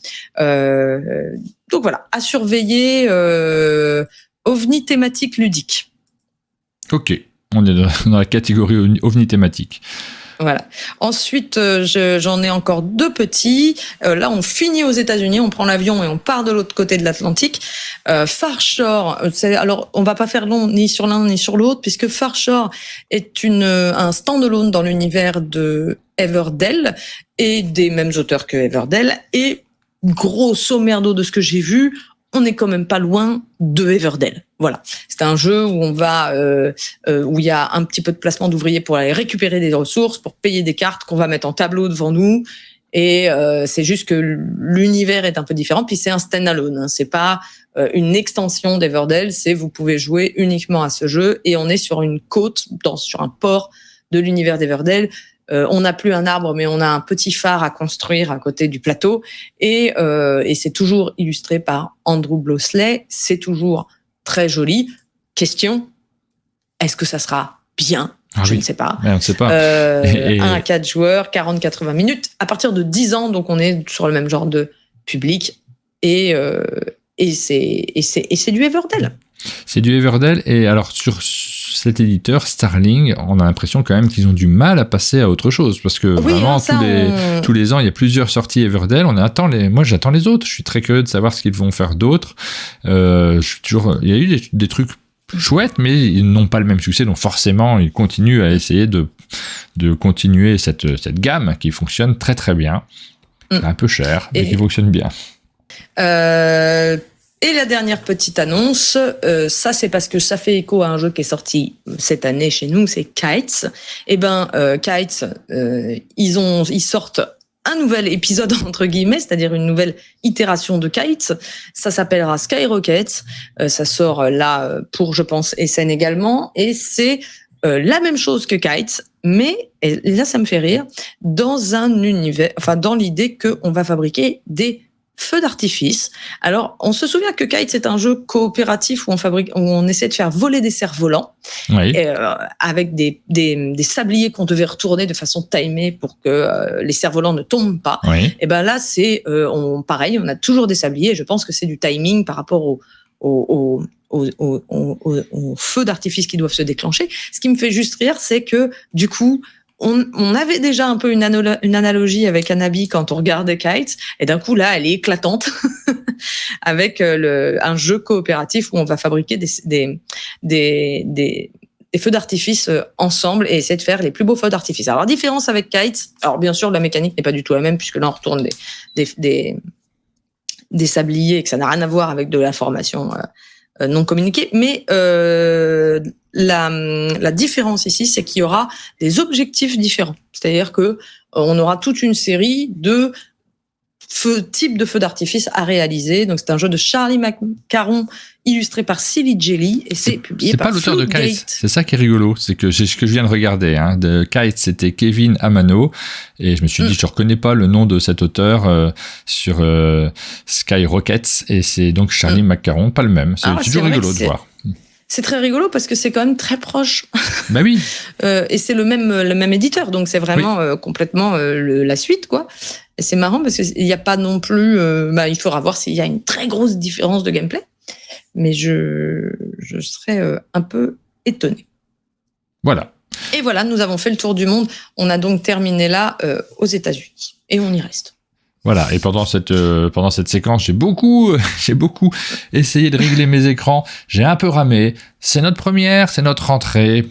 Donc voilà, à surveiller, ovni thématique ludique. Ok, on est dans la catégorie ovni thématique. Voilà. Ensuite, j'en ai encore 2 petits. Là, on finit aux États-Unis, on prend l'avion et on part de l'autre côté de l'Atlantique. Far Shore, alors on va pas faire long ni sur l'un ni sur l'autre, puisque Far Shore est un stand-alone dans l'univers de Everdell et des mêmes auteurs que Everdell. Et grosso merdo de ce que j'ai vu, on n'est quand même pas loin de Everdell. Voilà. C'est un jeu où où il y a un petit peu de placement d'ouvriers pour aller récupérer des ressources, pour payer des cartes qu'on va mettre en tableau devant nous. Et c'est juste que l'univers est un peu différent. Puis c'est un stand-alone, hein. C'est pas une extension d'Everdell. Vous pouvez jouer uniquement à ce jeu. Et on est sur une côte, sur un port de l'univers d'Everdell. On n'a plus un arbre, mais on a un petit phare à construire à côté du plateau. Et c'est toujours illustré par Andrew Blosley. C'est toujours très joli. Question, est-ce que ça sera bien ? Je ne sais pas. Mais on ne sait pas. 1 à 4 joueurs, 40-80 minutes. À partir de 10 ans, donc on est sur le même genre de public. Et c'est du Everdell. C'est du Everdell. Et alors, sur cet éditeur, Starling, on a l'impression quand même qu'ils ont du mal à passer à autre chose. Parce que vraiment, tous les ans, il y a plusieurs sorties Everdell. Moi, j'attends les autres. Je suis très curieux de savoir ce qu'ils vont faire d'autres. Il y a eu des trucs chouettes, mais ils n'ont pas le même succès. Donc, forcément, ils continuent à essayer de continuer cette gamme qui fonctionne très, très bien. C'est un peu cher, mais qui fonctionne bien. Et la dernière petite annonce, ça c'est parce que ça fait écho à un jeu qui est sorti cette année chez nous, c'est Kites. Kites, ils sortent un nouvel épisode entre guillemets, c'est-à-dire une nouvelle itération de Kites. Ça s'appellera Skyrockets. Ça sort là pour, je pense, Essen également, et c'est la même chose que Kites, mais et là ça me fait rire, dans un univers, enfin dans l'idée qu'on va fabriquer des feux d'artifice. Alors, on se souvient que Kite, c'est un jeu coopératif où on essaie de faire voler des cerfs-volants, oui. avec des sabliers qu'on devait retourner de façon timée pour que les cerfs-volants ne tombent pas. Oui. Et ben là, c'est pareil, on a toujours des sabliers. Je pense que c'est du timing par rapport aux feux d'artifice qui doivent se déclencher. Ce qui me fait juste rire, c'est que du coup, on avait déjà un peu une analogie avec Hanabi quand on regardait Kites, et d'un coup là, elle est éclatante avec un jeu coopératif où on va fabriquer des feux d'artifice ensemble et essayer de faire les plus beaux feux d'artifice. Alors, la différence avec Kites, alors bien sûr, la mécanique n'est pas du tout la même puisque là, on retourne des sabliers et que ça n'a rien à voir avec de l'information non communiquée, mais la différence ici, c'est qu'il y aura des objectifs différents. C'est-à-dire que on aura toute une série de types de feux d'artifice à réaliser. Donc, c'est un jeu de Charlie McCarron, illustré par Silly Jelly, et c'est publié par Floodgate. C'est pas l'auteur de Kites. C'est ça qui est rigolo. C'est ce que je viens de regarder. De Kites, c'était Kevin Amano. Et je me suis dit, je reconnais pas le nom de cet auteur sur Skyrockets. Et c'est donc Charlie McCarron, pas le même. C'est toujours rigolo de voir. C'est très rigolo parce que c'est quand même très proche. Bah oui. Et c'est le même éditeur, donc c'est vraiment complètement la suite, quoi. Et c'est marrant parce qu'il n'y a pas non plus. Il faudra voir s'il y a une très grosse différence de gameplay, mais je serais un peu étonné. Voilà. Et voilà, nous avons fait le tour du monde. On a donc terminé là aux États-Unis et on y reste. Voilà, et pendant cette séquence, j'ai beaucoup essayé de régler mes écrans. J'ai un peu ramé. C'est notre première, c'est notre rentrée.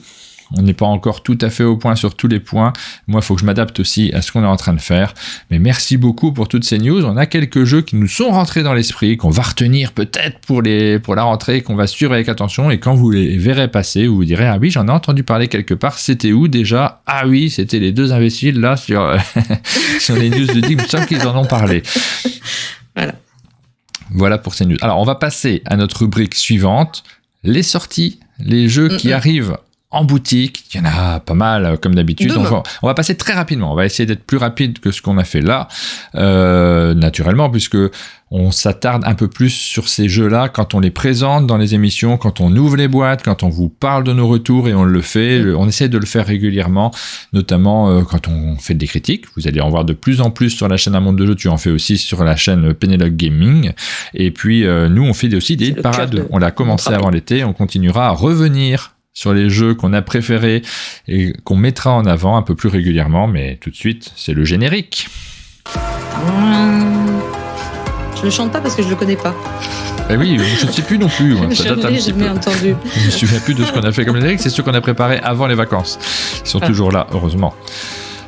On n'est pas encore tout à fait au point sur tous les points. Moi, il faut que je m'adapte aussi à ce qu'on est en train de faire. Mais merci beaucoup pour toutes ces news. On a quelques jeux qui nous sont rentrés dans l'esprit, qu'on va retenir peut-être pour la rentrée, qu'on va suivre avec attention. Et quand vous les verrez passer, vous vous direz, ah oui, j'en ai entendu parler quelque part. C'était où déjà ? Ah oui, c'était les deux imbéciles là sur les news de Dig. Je sens qu'ils en ont parlé. Voilà pour ces news. Alors, on va passer à notre rubrique suivante. Les sorties, les jeux qui arrivent en boutique. Il y en a pas mal, comme d'habitude. Donc, on va passer très rapidement. On va essayer d'être plus rapide que ce qu'on a fait là, naturellement, puisque on s'attarde un peu plus sur ces jeux-là quand on les présente dans les émissions, quand on ouvre les boîtes, quand on vous parle de nos retours, et on le fait. On essaie de le faire régulièrement, notamment quand on fait des critiques. Vous allez en voir de plus en plus sur la chaîne Un Monde de Jeux. Tu en fais aussi sur la chaîne Penelope Gaming. Et puis, nous, on fait aussi des parades. On l'a commencé avant l'été. On continuera à revenir sur les jeux qu'on a préférés et qu'on mettra en avant un peu plus régulièrement. Mais tout de suite, c'est le générique. Je le chante pas parce que je le connais pas. Eh oui, je ne sais plus non plus. Ça date un petit peu. Entendu. Je me souviens plus de ce qu'on a fait comme générique. C'est ceux qu'on a préparés avant les vacances. Ils sont toujours là, heureusement.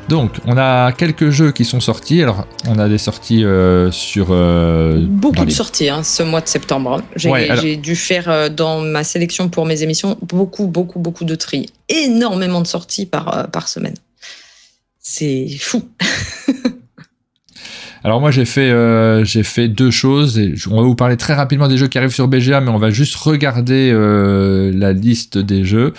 Donc, on a quelques jeux qui sont sortis. Alors, on a des sorties sur... beaucoup de sorties ce mois de septembre. J'ai dû faire dans ma sélection pour mes émissions beaucoup de tri. Énormément de sorties par semaine. C'est fou. Alors moi j'ai fait deux choses. On va vous parler très rapidement des jeux qui arrivent sur BGA, mais on va juste regarder la liste des jeux.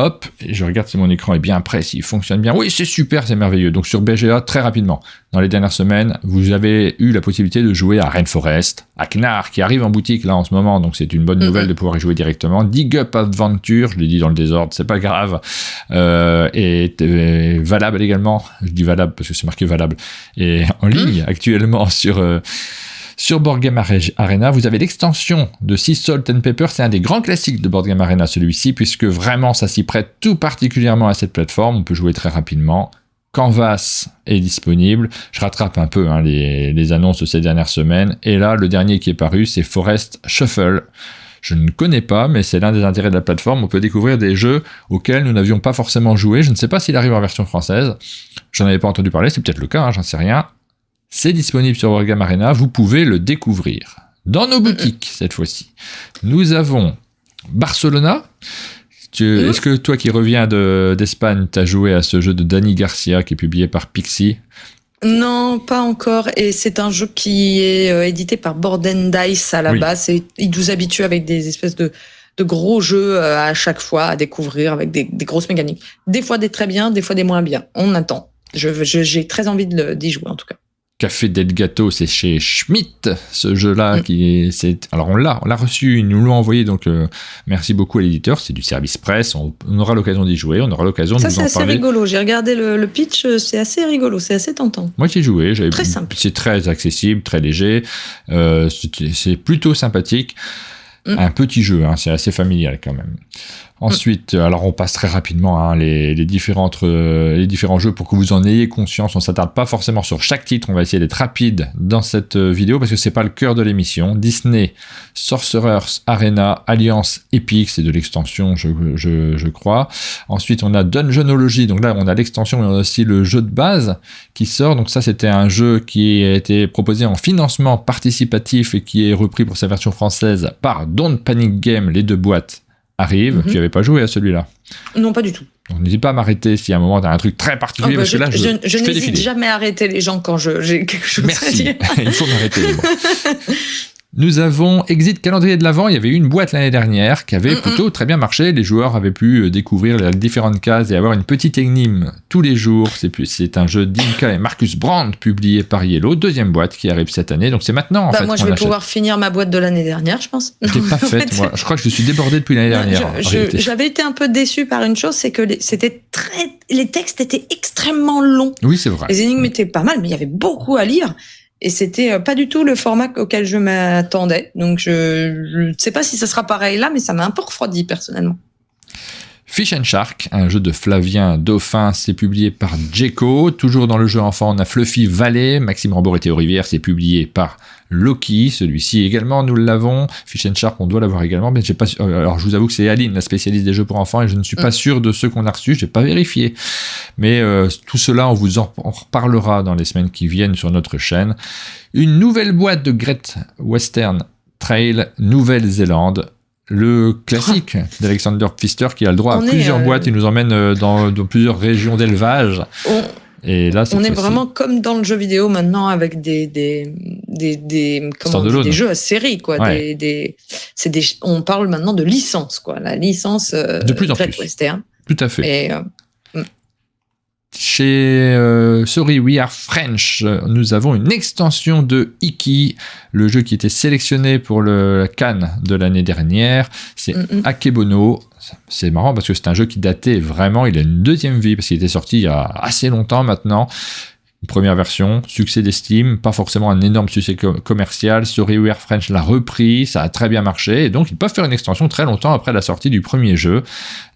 hop, et je regarde si mon écran est bien prêt, s'il fonctionne bien. Oui, c'est super, c'est merveilleux. Donc sur BGA, très rapidement, dans les dernières semaines, vous avez eu la possibilité de jouer à Rainforest, à Knarr, qui arrive en boutique là en ce moment, donc c'est une bonne nouvelle de pouvoir y jouer directement. Dig Up Adventure, je l'ai dit dans le désordre, c'est pas grave, est valable également. Je dis valable parce que c'est marqué valable, et en ligne actuellement sur Board Game Arena. Vous avez l'extension de Sea Salt and Pepper. C'est un des grands classiques de Board Game Arena, celui-ci, puisque vraiment, ça s'y prête tout particulièrement à cette plateforme. On peut jouer très rapidement. Canvas est disponible. Je rattrape un peu les annonces de ces dernières semaines. Et là, le dernier qui est paru, c'est Forest Shuffle. Je ne connais pas, mais c'est l'un des intérêts de la plateforme. On peut découvrir des jeux auxquels nous n'avions pas forcément joué. Je ne sais pas s'il arrive en version française. J'en avais pas entendu parler. C'est peut-être le cas, j'en sais rien. C'est disponible sur Board Game Arena, vous pouvez le découvrir. Dans nos boutiques, cette fois-ci, nous avons Barcelona. Est-ce que toi qui reviens d'Espagne, t'as joué à ce jeu de Dani Garcia qui est publié par Pixie? Non, pas encore. Et c'est un jeu qui est édité par Board & Dice à la base. Et il nous habitue avec des espèces de gros jeux à chaque fois à découvrir avec des grosses mécaniques. Des fois des très bien, des fois des moins bien. On attend. J'ai très envie d'y jouer en tout cas. Café del Gâteau, c'est chez Schmitt, ce jeu-là. Alors, on l'a reçu, ils nous l'ont envoyé, donc merci beaucoup à l'éditeur. C'est du service presse, on aura l'occasion d'y jouer, on aura l'occasion de vous en parler. Ça, c'est assez rigolo. J'ai regardé le pitch, c'est assez rigolo, c'est assez tentant. Moi, j'ai joué. Très simple. C'est très accessible, très léger. C'est plutôt sympathique. Un petit jeu, c'est assez familial quand même. Ensuite, alors on passe très rapidement les différents jeux pour que vous en ayez conscience. On s'attarde pas forcément sur chaque titre, on va essayer d'être rapide dans cette vidéo parce que c'est pas le cœur de l'émission. Disney, Sorcerers Arena, Alliance Epic, c'est de l'extension je crois. Ensuite on a Dungeonology, donc là on a l'extension mais on a aussi le jeu de base qui sort. Donc ça c'était un jeu qui a été proposé en financement participatif et qui est repris pour sa version française par Don't Panic Game, les deux boîtes arrive. Tu n'avais pas joué à celui-là? Non, pas du tout. Donc n'hésite pas à m'arrêter si à un moment tu as un truc très particulier. Parce que là, je n'hésite jamais à arrêter les gens quand j'ai quelque chose à dire. Il faut m'arrêter. Nous avons Exit Calendrier de l'Avent. Il y avait eu une boîte l'année dernière qui avait plutôt très bien marché. Les joueurs avaient pu découvrir les différentes cases et avoir une petite énigme tous les jours. C'est un jeu d'Inka et Marcus Brand publié par Yellow. Deuxième boîte qui arrive cette année. Donc c'est maintenant en fait. Moi je vais pouvoir finir ma boîte de l'année dernière, je pense. Je l'ai pas faite moi. Je crois que je suis débordé depuis l'année dernière. J'avais été un peu déçu par une chose, c'est que les textes étaient extrêmement longs. Oui, c'est vrai. Les énigmes étaient pas mal, mais il y avait beaucoup à lire. Et c'était pas du tout le format auquel je m'attendais. Donc je ne sais pas si ça sera pareil là, mais ça m'a un peu refroidi personnellement. Fish and Shark, un jeu de Flavien Dauphin, c'est publié par Djeco. Toujours dans le jeu enfant, on a Fluffy Valley, Maxime Rambaud et Théo Rivière, c'est publié par Loki. Celui-ci également, nous l'avons. Fish and Shark, on doit l'avoir également, mais j'ai pas. Alors je vous avoue que c'est Aline, la spécialiste des jeux pour enfants, et je ne suis pas sûr de ceux qu'on a reçus. J'ai pas vérifié, mais tout cela, on vous en reparlera dans les semaines qui viennent sur notre chaîne. Une nouvelle boîte de Great Western Trail, Nouvelle-Zélande. Le classique d'Alexander Pfister qui a le droit à plusieurs boîtes, il nous emmène dans plusieurs régions d'élevage. Et là, on est vraiment comme dans le jeu vidéo maintenant avec des jeux à série, quoi. Ouais. On parle maintenant de licence, quoi. La licence de plus en Great plus. Western. Tout à fait. Et, chez Sorry We Are French, nous avons une extension de Iki, le jeu qui était sélectionné pour la Cannes de l'année dernière. C'est Akebono. C'est marrant parce que c'est un jeu qui datait vraiment, il a une deuxième vie parce qu'il était sorti il y a assez longtemps maintenant. Une première version, succès d'estime, pas forcément un énorme succès commercial. Sorry We Are French l'a repris, ça a très bien marché, et donc ils peuvent faire une extension très longtemps après la sortie du premier jeu.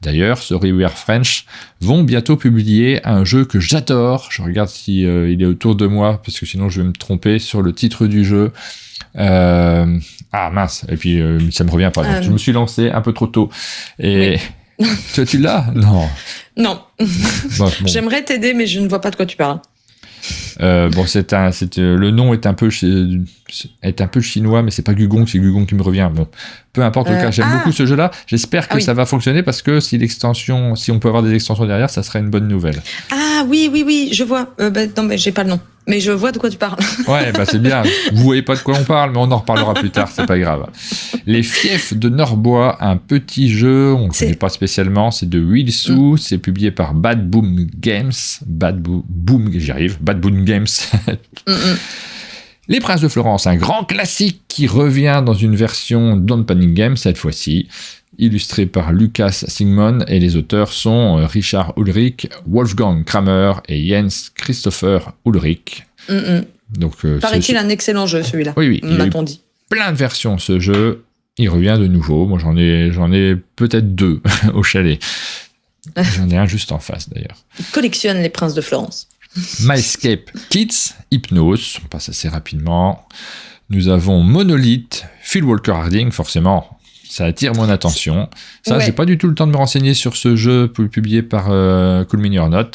D'ailleurs, Sorry We Are French vont bientôt publier un jeu que j'adore. Je regarde si il est autour de moi, parce que sinon je vais me tromper sur le titre du jeu. Ah mince, et puis ça me revient pas. Donc, je me suis lancé un peu trop tôt. Et toi, tu l'as? Non. Non. Bon. J'aimerais t'aider, mais je ne vois pas de quoi tu parles. Le nom est un peu chinois, mais c'est pas Gugong, c'est Gugong qui me revient. Bon, peu importe le cas, j'aime beaucoup ce jeu-là. J'espère que ça va fonctionner parce que si on peut avoir des extensions derrière, ça serait une bonne nouvelle. Ah oui, je vois. Non, mais j'ai pas le nom. Mais je vois de quoi tu parles. Ouais, bah c'est bien. Vous voyez pas de quoi on parle, mais on en reparlera plus tard, c'est pas grave. Les Fiefs de Norbois, un petit jeu, on ne connaît pas spécialement, c'est de Wilsou, c'est publié par Bad Boom Games. Bad Boom Games. Les Princes de Florence, un grand classique qui revient dans une version Don't Panic Games cette fois-ci, illustré par Lucas Sigmund, et les auteurs sont Richard Ulrich, Wolfgang Kramer et Jens Christopher Ulrich. Donc, paraît-il un excellent jeu celui-là. Oui, m'a-t-on dit. Plein de versions ce jeu, il revient de nouveau. Moi j'en ai peut-être 2 au chalet. J'en ai un juste en face d'ailleurs. Il collectionne les Princes de Florence. MyScape Kids, Hypnose, on passe assez rapidement. Nous avons Monolith, Phil Walker Harding, forcément, ça attire mon attention. Ça, j'ai pas du tout le temps de me renseigner sur ce jeu publié par Cool Mini or Not.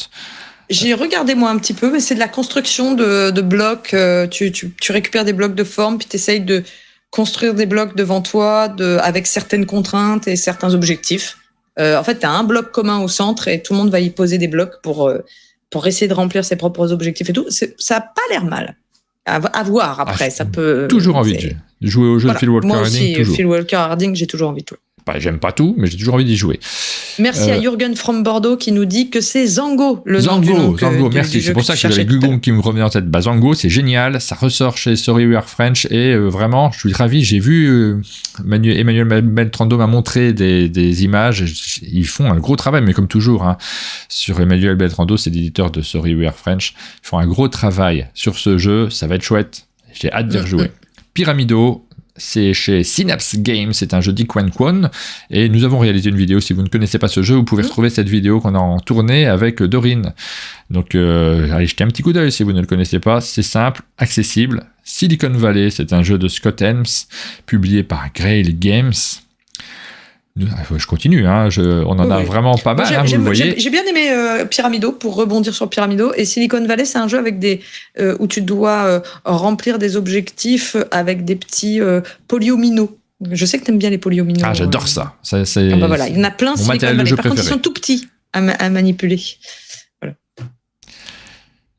J'ai regardé moi un petit peu, mais c'est de la construction de blocs. Tu récupères des blocs de forme, puis tu essayes de construire des blocs devant toi avec certaines contraintes et certains objectifs. En fait, tu as un bloc commun au centre et tout le monde va y poser des blocs pour essayer de remplir ses propres objectifs et tout. Ça n'a pas l'air mal. À voir après, ça peut... Toujours envie de jouer au jeu de Phil Walker Harding. Moi aussi, toujours. Phil Walker Harding, j'ai toujours envie de jouer. J'aime pas tout, mais j'ai toujours envie d'y jouer. Merci à Jürgen from Bordeaux qui nous dit que c'est Zango, le nom Zango, du merci. jeu C'est pour ça que j'avais Google qui me revenait en tête. Zango, c'est génial. Ça ressort chez Sorry We Are French et vraiment, je suis ravi. J'ai vu Emmanuel Beltrando m'a montré des images. Ils font un gros travail, mais comme toujours, hein, sur Emmanuel Beltrando, c'est l'éditeur de Sorry We Are French. Ils font un gros travail sur ce jeu. Ça va être chouette. J'ai hâte d'y rejouer. Pyramido. C'est chez Synapse Games, c'est un jeu d'Iquan et nous avons réalisé une vidéo. Si vous ne connaissez pas ce jeu, vous pouvez retrouver cette vidéo qu'on a en tournée avec Dorine. Donc allez jeter un petit coup d'œil si vous ne le connaissez pas, c'est simple, accessible. Silicon Valley, c'est un jeu de Scott Helms, publié par Grail Games. Je continue, hein, on en a vraiment pas mal, vous le voyez. J'ai bien aimé Pyramido, pour rebondir sur Pyramido, et Silicon Valley, c'est un jeu avec où tu dois remplir des objectifs avec des petits polyomino. Je sais que tu aimes bien les polyomino. Ah, j'adore ça. Voilà. Il y en a plein, Silicon Valley. Par contre, ils sont tout petits à manipuler. Voilà.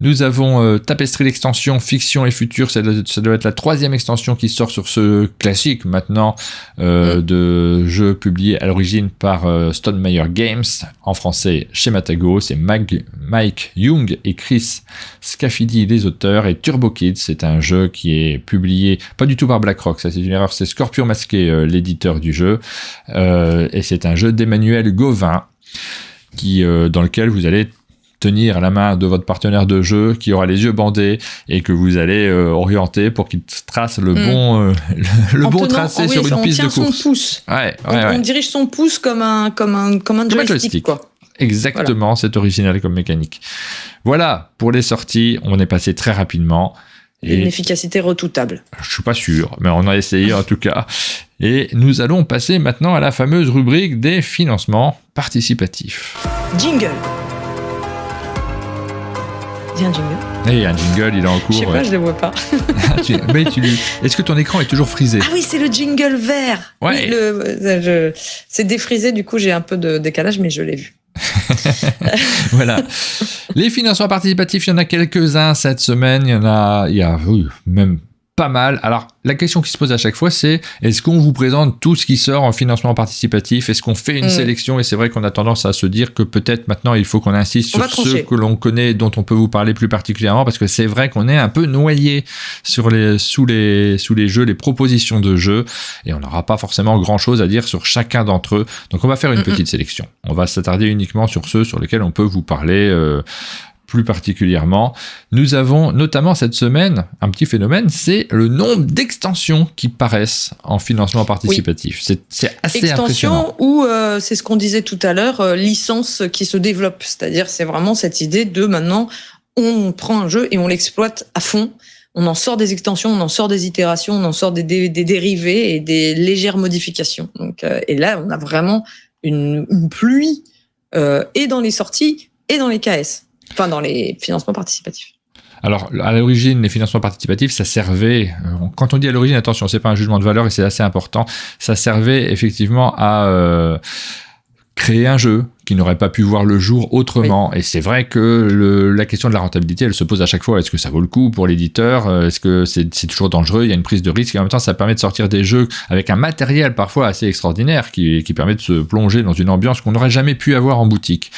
Nous avons Tapestry l'extension Fiction et Futur, ça doit être la 3e extension qui sort sur ce classique maintenant de jeu publié à l'origine par Stonemaier Games, en français chez Matago, c'est Mike Young et Chris Scafidi les auteurs, et Turbo Kids, c'est un jeu qui est publié, pas du tout par BlackRock, ça c'est une erreur, c'est Scorpion Masqué l'éditeur du jeu, et c'est un jeu d'Emmanuel Gauvin, dans lequel vous allez tenir à la main de votre partenaire de jeu qui aura les yeux bandés et que vous allez orienter pour qu'il trace le bon tracé sur une piste de course. Son pouce. On dirige son pouce comme un joystick. Quoi. Exactement, voilà. C'est original comme mécanique. Voilà, pour les sorties, on est passé très rapidement. Et une efficacité redoutable. Je suis pas sûr, mais on a essayé en tout cas. Et nous allons passer maintenant à la fameuse rubrique des financements participatifs. Jingle. Il y a un jingle. Et un jingle, il est en cours. Je sais pas, je le vois pas. Est-ce que ton écran est toujours frisé ? Ah oui, c'est le jingle vert. Ouais. Oui, c'est défrisé, du coup j'ai un peu de décalage, mais je l'ai vu. Voilà. Les financements participatifs, il y en a quelques-uns cette semaine. Il y a même pas mal. Alors, la question qui se pose à chaque fois, c'est est-ce qu'on vous présente tout ce qui sort en financement participatif ? Est-ce qu'on fait une sélection ? Et c'est vrai qu'on a tendance à se dire que peut-être maintenant, il faut qu'on insiste sur ceux que l'on connaît, dont on peut vous parler plus particulièrement, parce que c'est vrai qu'on est un peu noyé sous les jeux, les propositions de jeux, et on n'aura pas forcément grand-chose à dire sur chacun d'entre eux. Donc, on va faire une petite sélection. On va s'attarder uniquement sur ceux sur lesquels on peut vous parler plus particulièrement. Nous avons notamment cette semaine un petit phénomène, c'est le nombre d'extensions qui paraissent en financement participatif. Oui. C'est assez impressionnant. Ou c'est ce qu'on disait tout à l'heure, licence qui se développe. C'est-à-dire, c'est vraiment cette idée de maintenant, on prend un jeu et on l'exploite à fond. On en sort des extensions, on en sort des itérations, on en sort des dérivés et des légères modifications. Donc, et là, on a vraiment une pluie et dans les sorties et dans les KS. Enfin, dans les financements participatifs. Alors, à l'origine, les financements participatifs, ça servait... quand on dit à l'origine, attention, c'est pas un jugement de valeur et c'est assez important. Ça servait effectivement à créer un jeu qui n'aurait pas pu voir le jour autrement. Oui. Et c'est vrai que la question de la rentabilité, elle se pose à chaque fois. Est-ce que ça vaut le coup pour l'éditeur ? Est-ce que c'est toujours dangereux ? Il y a une prise de risque. Et en même temps, ça permet de sortir des jeux avec un matériel parfois assez extraordinaire qui permet de se plonger dans une ambiance qu'on n'aurait jamais pu avoir en boutique.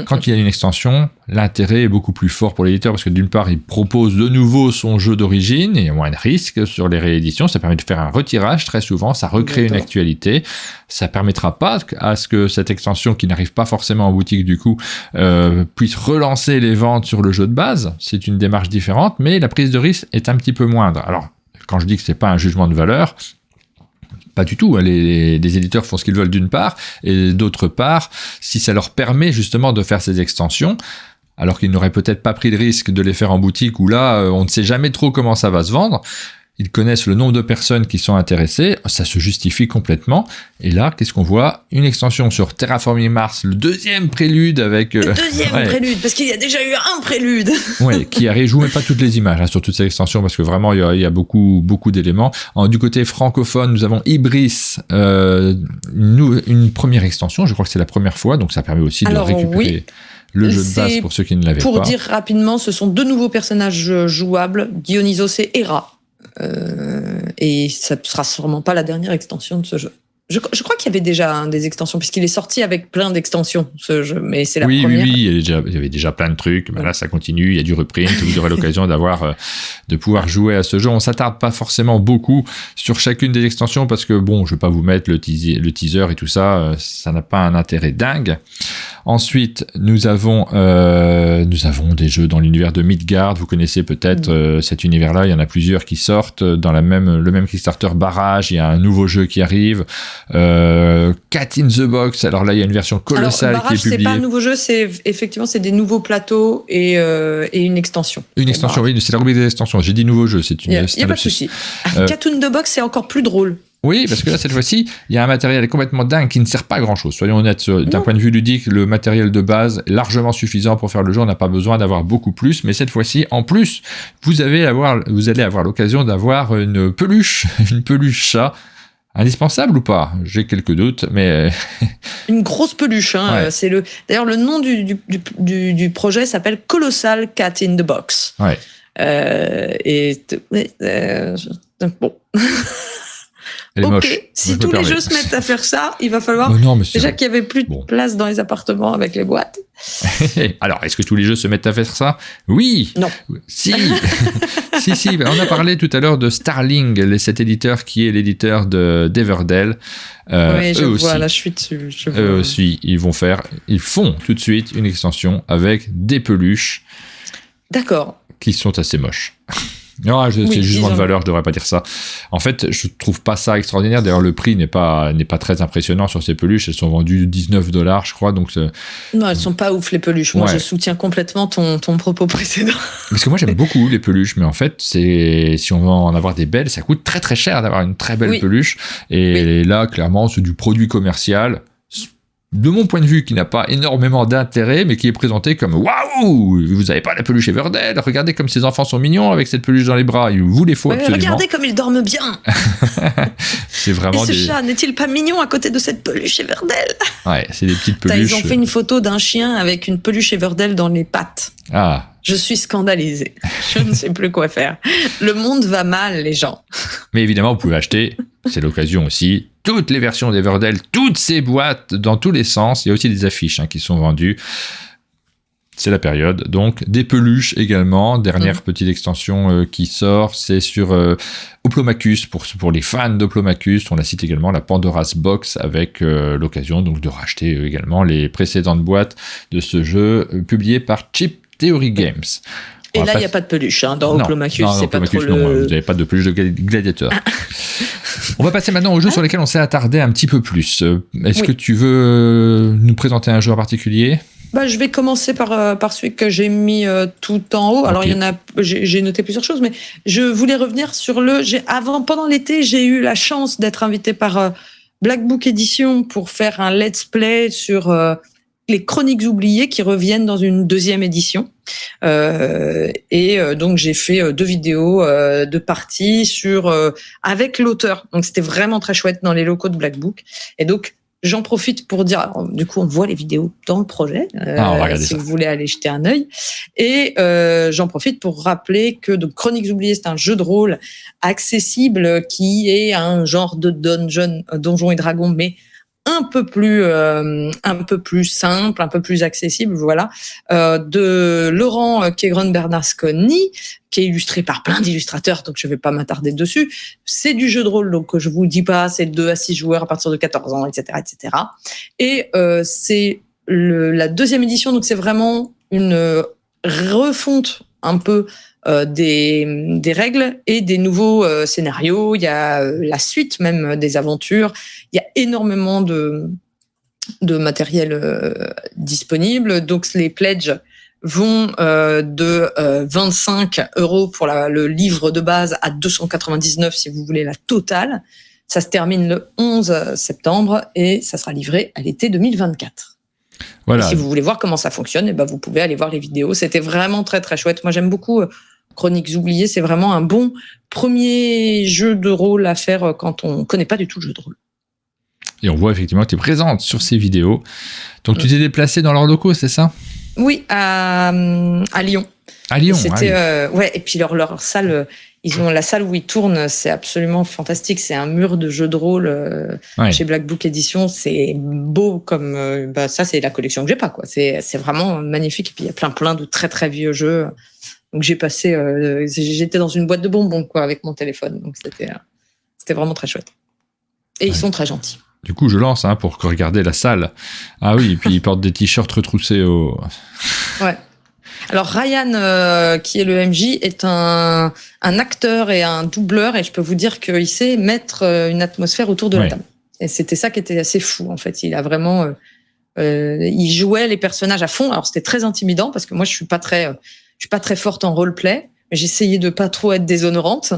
Quand il y a une extension, l'intérêt est beaucoup plus fort pour l'éditeur parce que d'une part, il propose de nouveau son jeu d'origine et il y a moins de risques sur les rééditions. Ça permet de faire un retirage très souvent, ça recrée une actualité. Ça permettra pas à ce que cette extension qui n'arrive pas forcément en boutique du coup puisse relancer les ventes sur le jeu de base. C'est une démarche différente, mais la prise de risque est un petit peu moindre. Alors, quand je dis que c'est pas un jugement de valeur, pas du tout, les éditeurs font ce qu'ils veulent d'une part, et d'autre part, si ça leur permet justement de faire ces extensions, alors qu'ils n'auraient peut-être pas pris le risque de les faire en boutique, où là, on ne sait jamais trop comment ça va se vendre, ils connaissent le nombre de personnes qui sont intéressées, ça se justifie complètement, et là, qu'est-ce qu'on voit ? Une extension sur Terraforming Mars, le deuxième prélude avec... Le deuxième prélude, parce qu'il y a déjà eu un prélude. Oui, qui arrive, je vous mets pas toutes les images sur toutes ces extensions, parce que vraiment, il y a beaucoup d'éléments. Du côté francophone, nous avons Ibris, une première extension, je crois que c'est la première fois, donc ça permet aussi de récupérer... Le jeu de base pour ceux qui ne l'avaient pas. Pour dire rapidement, ce sont 2 nouveaux personnages jouables, Dionysos et Hera. Et ça ne sera sûrement pas la dernière extension de ce jeu. Je crois qu'il y avait déjà des extensions, puisqu'il est sorti avec plein d'extensions, ce jeu, mais c'est la première. Oui, il y avait déjà plein de trucs, mais là ça continue, il y a du reprint, vous aurez l'occasion de pouvoir jouer à ce jeu. On ne s'attarde pas forcément beaucoup sur chacune des extensions, parce que bon, je ne vais pas vous mettre le teaser et tout ça, ça n'a pas un intérêt dingue. Ensuite, nous avons des jeux dans l'univers de Midgard. Vous connaissez peut-être cet univers-là. Il y en a plusieurs qui sortent dans le même Kickstarter Barrage. Il y a un nouveau jeu qui arrive. Cat in the Box. Alors là, il y a une version colossale Barrage, qui est publiée. C'est pas un nouveau jeu, c'est des nouveaux plateaux et une extension. Une extension, oui, c'est la rubrique des extensions. J'ai dit nouveau jeu. Il n'y a pas de souci. Cat in the Box, c'est encore plus drôle. Oui, parce que là, cette fois-ci, il y a un matériel complètement dingue qui ne sert pas à grand-chose. Soyons honnêtes, d'un point de vue ludique, le matériel de base est largement suffisant pour faire le jeu. On n'a pas besoin d'avoir beaucoup plus. Mais cette fois-ci, en plus, vous allez avoir l'occasion d'avoir une peluche chat. Indispensable ou pas ? J'ai quelques doutes, mais... Une grosse peluche. Hein. Ouais. D'ailleurs, le nom du projet s'appelle Colossal Cat in the Box. Ouais. Bon... Elle est moche. Si tous les jeux se mettent à faire ça, il va falloir déjà qu'il n'y avait plus de place dans les appartements avec les boîtes. Alors, est-ce que tous les jeux se mettent à faire ça ? Oui. Non. Si. si. On a parlé tout à l'heure de Starling, cet éditeur qui est l'éditeur d'Everdell. Oui, je vois, là je suis dessus. Eux aussi, ils font tout de suite une extension avec des peluches. D'accord. Qui sont assez moches. Non, c'est jugement de valeur, je devrais pas dire ça. En fait, je trouve pas ça extraordinaire. D'ailleurs, le prix n'est pas très impressionnant sur ces peluches. Elles sont vendues $19, je crois. Donc non, elles sont pas ouf les peluches. Moi, je soutiens complètement ton propos précédent. Parce que moi, j'aime beaucoup les peluches, mais en fait, si on veut en avoir des belles, ça coûte très très cher d'avoir une très belle peluche. Et là, clairement, c'est du produit commercial. De mon point de vue, qui n'a pas énormément d'intérêt, mais qui est présenté comme « Waouh, vous n'avez pas la peluche Everdell, regardez comme ces enfants sont mignons avec cette peluche dans les bras, il vous les faut absolument. » Regardez comme ils dorment bien. C'est vraiment et ce chat n'est-il pas mignon à côté de cette peluche Everdell ? Ouais, c'est des petites peluches. Ils ont fait une photo d'un chien avec une peluche Everdell dans les pattes. Ah. Je suis scandalisée. Je ne sais plus quoi faire. Le monde va mal, les gens. Mais évidemment, vous pouvez acheter, c'est l'occasion aussi, toutes les versions d'Everdell, toutes ces boîtes dans tous les sens. Il y a aussi des affiches qui sont vendues. C'est la période. Donc, des peluches également. Dernière petite extension qui sort, c'est sur Oplomachus, pour les fans d'Oplomachus. On la cite également, la Pandora's Box, avec l'occasion donc de racheter également les précédentes boîtes de ce jeu publié par Chip Theory Games. Et là, il n'y a pas de peluche dans Oplomachus. C'est pas trop vous n'avez pas de peluche de gladiateur. On va passer maintenant aux jeux sur lesquels on s'est attardé un petit peu plus. Est-ce que tu veux nous présenter un jeu en particulier ? Je vais commencer par celui que j'ai mis tout en haut. Alors, il y en a, j'ai noté plusieurs choses, mais je voulais revenir sur pendant l'été, j'ai eu la chance d'être invité par Black Book Edition pour faire un let's play sur les Chroniques oubliées qui reviennent dans une deuxième édition. Donc j'ai fait 2 vidéos de parties avec l'auteur. Donc c'était vraiment très chouette dans les locaux de Black Book. Et donc J'en profite pour dire, alors, du coup, on voit les vidéos dans le projet, on va regarder si ça. vous voulez aller jeter un œil. Et j'en profite pour rappeler que donc, Chroniques oubliées, c'est un jeu de rôle accessible qui est un genre de Donjons et Dragons, mais un peu plus simple, un peu plus accessible, voilà, de Laurent Quégron-Bernasconi, qui est illustré par plein d'illustrateurs, donc je vais pas m'attarder dessus. C'est du jeu de rôle, donc je vous dis pas, c'est 2 à 6 joueurs à partir de 14 ans, etc., etc. Et c'est la deuxième édition, donc c'est vraiment une refonte un peu des règles et des nouveaux scénarios. Il y a la suite même des aventures. Il y a énormément de matériel disponible. Donc les pledges vont de 25 € pour le livre de base à 299 si vous voulez la totale. Ça se termine le 11 septembre et ça sera livré à l'été 2024. Voilà. Et si vous voulez voir comment ça fonctionne, eh ben vous pouvez aller voir les vidéos. C'était vraiment très très chouette. Moi j'aime beaucoup Chroniques oubliées. C'est vraiment un bon premier jeu de rôle à faire quand on connaît pas du tout le jeu de rôle. Et on voit effectivement que tu es présente sur ces vidéos. Donc tu t'es déplacée dans leurs locaux, c'est ça ? Oui, à Lyon. À Lyon. C'était ouais. Et puis leur salle. Ils ont la salle où ils tournent, c'est absolument fantastique. C'est un mur de jeux de rôle chez Black Book Edition. C'est beau comme ça. C'est la collection que j'ai pas quoi. C'est vraiment magnifique. Et puis il y a plein de très très vieux jeux. Donc j'étais dans une boîte de bonbons quoi avec mon téléphone. Donc c'était vraiment très chouette. Et ils sont très gentils. Du coup, je lance pour regarder la salle. Ah oui, et puis ils portent des t-shirts retroussés au. Ouais. Alors Ryan, qui est le MJ, est un acteur et un doubleur, et je peux vous dire qu'il sait mettre une atmosphère autour de la table. Et c'était ça qui était assez fou en fait. Il a vraiment, il jouait les personnages à fond. Alors c'était très intimidant parce que moi je suis pas très forte en roleplay. J'essayais de pas trop être déshonorante.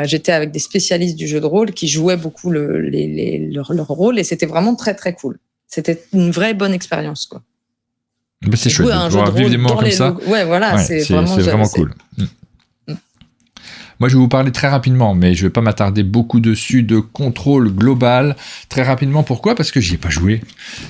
J'étais avec des spécialistes du jeu de rôle qui jouaient beaucoup leur rôle, et c'était vraiment très très cool. C'était une vraie bonne expérience quoi. Ben c'est chouette de pouvoir vivre des moments comme ça. Ouais, voilà, c'est vraiment cool. Moi, je vais vous parler très rapidement, mais je ne vais pas m'attarder beaucoup dessus, de contrôle global. Très rapidement, pourquoi ? Parce que j'y ai pas joué.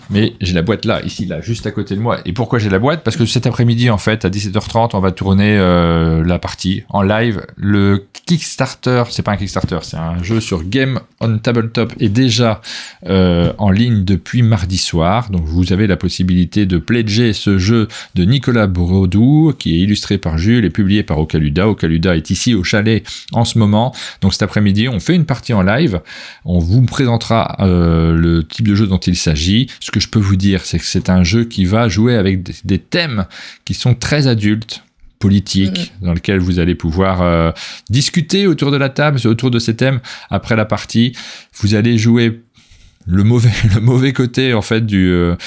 Mais j'ai la boîte là, ici, là, juste à côté de moi. Et pourquoi j'ai la boîte ? Parce que cet après-midi, en fait, à 17h30, on va tourner la partie en live. Le Kickstarter, c'est pas un Kickstarter, c'est un jeu sur Game on Tabletop est déjà en ligne depuis mardi soir. Donc, vous avez la possibilité de pledger ce jeu de Nicolas Brodou, qui est illustré par Jules et publié par Ocaluda. Ocaluda est ici au chalet en ce moment. Donc cet après-midi, on fait une partie en live. On vous présentera le type de jeu dont il s'agit. Ce que je peux vous dire, c'est que c'est un jeu qui va jouer avec des thèmes qui sont très adultes, politiques, dans lequel vous allez pouvoir discuter autour de la table, autour de ces thèmes. Après la partie, vous allez jouer le mauvais côté en fait de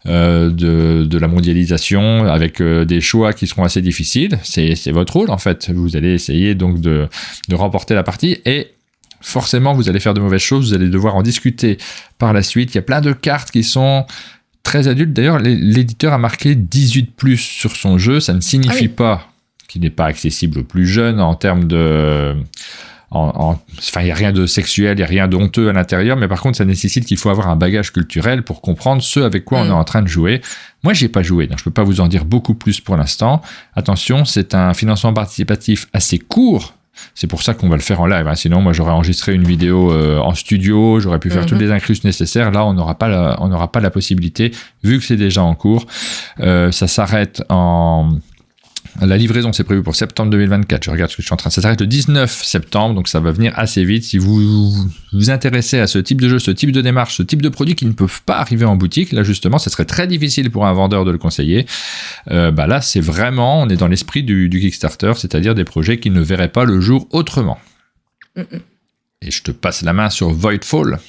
la mondialisation, avec des choix qui seront assez difficiles. C'est votre rôle en fait. Vous allez essayer donc de remporter la partie, et forcément vous allez faire de mauvaises choses. Vous allez devoir en discuter par la suite. Il y a plein de cartes qui sont très adultes. D'ailleurs, l'éditeur a marqué 18+ sur son jeu. Ça ne signifie pas qu'il n'est pas accessible aux plus jeunes en termes de... Enfin, il n'y a rien de sexuel, il n'y a rien de honteux à l'intérieur, mais par contre, ça nécessite qu'il faut avoir un bagage culturel pour comprendre ce avec quoi on est en train de jouer. Moi, j'y ai pas joué, donc je peux pas vous en dire beaucoup plus pour l'instant. Attention, c'est un financement participatif assez court. C'est pour ça qu'on va le faire en live. Sinon, moi, j'aurais enregistré une vidéo en studio, j'aurais pu faire toutes les incrustes nécessaires. Là, on n'aura pas la possibilité, vu que c'est déjà en cours. Ça s'arrête La livraison, c'est prévu pour septembre 2024. Je regarde ce que je suis en train de... Ça s'arrête le 19 septembre, donc ça va venir assez vite. Si vous vous intéressez à ce type de jeu, ce type de démarche, ce type de produits qui ne peuvent pas arriver en boutique, là justement, ça serait très difficile pour un vendeur de le conseiller. Là, c'est vraiment... On est dans l'esprit du Kickstarter, c'est-à-dire des projets qui ne verraient pas le jour autrement. Et je te passe la main sur Voidfall.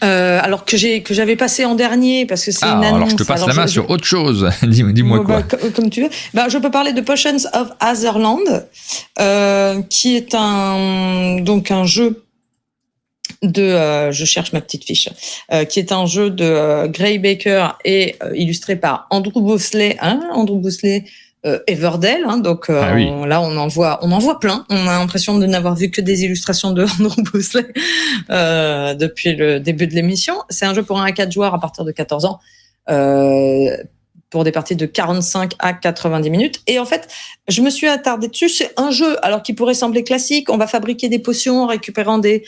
Alors que j'avais passé en dernier parce que c'est une annonce. Alors je te passe la main sur autre chose. Dis-moi quoi. Comme tu veux. Je peux parler de Potions of Azerland, qui est un jeu de. Je cherche ma petite fiche. Qui est un jeu de Gray Baker et illustré par Andrew Bosley. Andrew Bosley, Everdell, hein, donc oui. là on en voit plein. On a l'impression de n'avoir vu que des illustrations de Andrew Bosley depuis le début de l'émission. C'est un jeu pour 1 à 4 joueurs à partir de 14 ans. Pour des parties de 45 à 90 minutes. Et en fait, je me suis attardée dessus. C'est un jeu, alors qui pourrait sembler classique. On va fabriquer des potions en récupérant des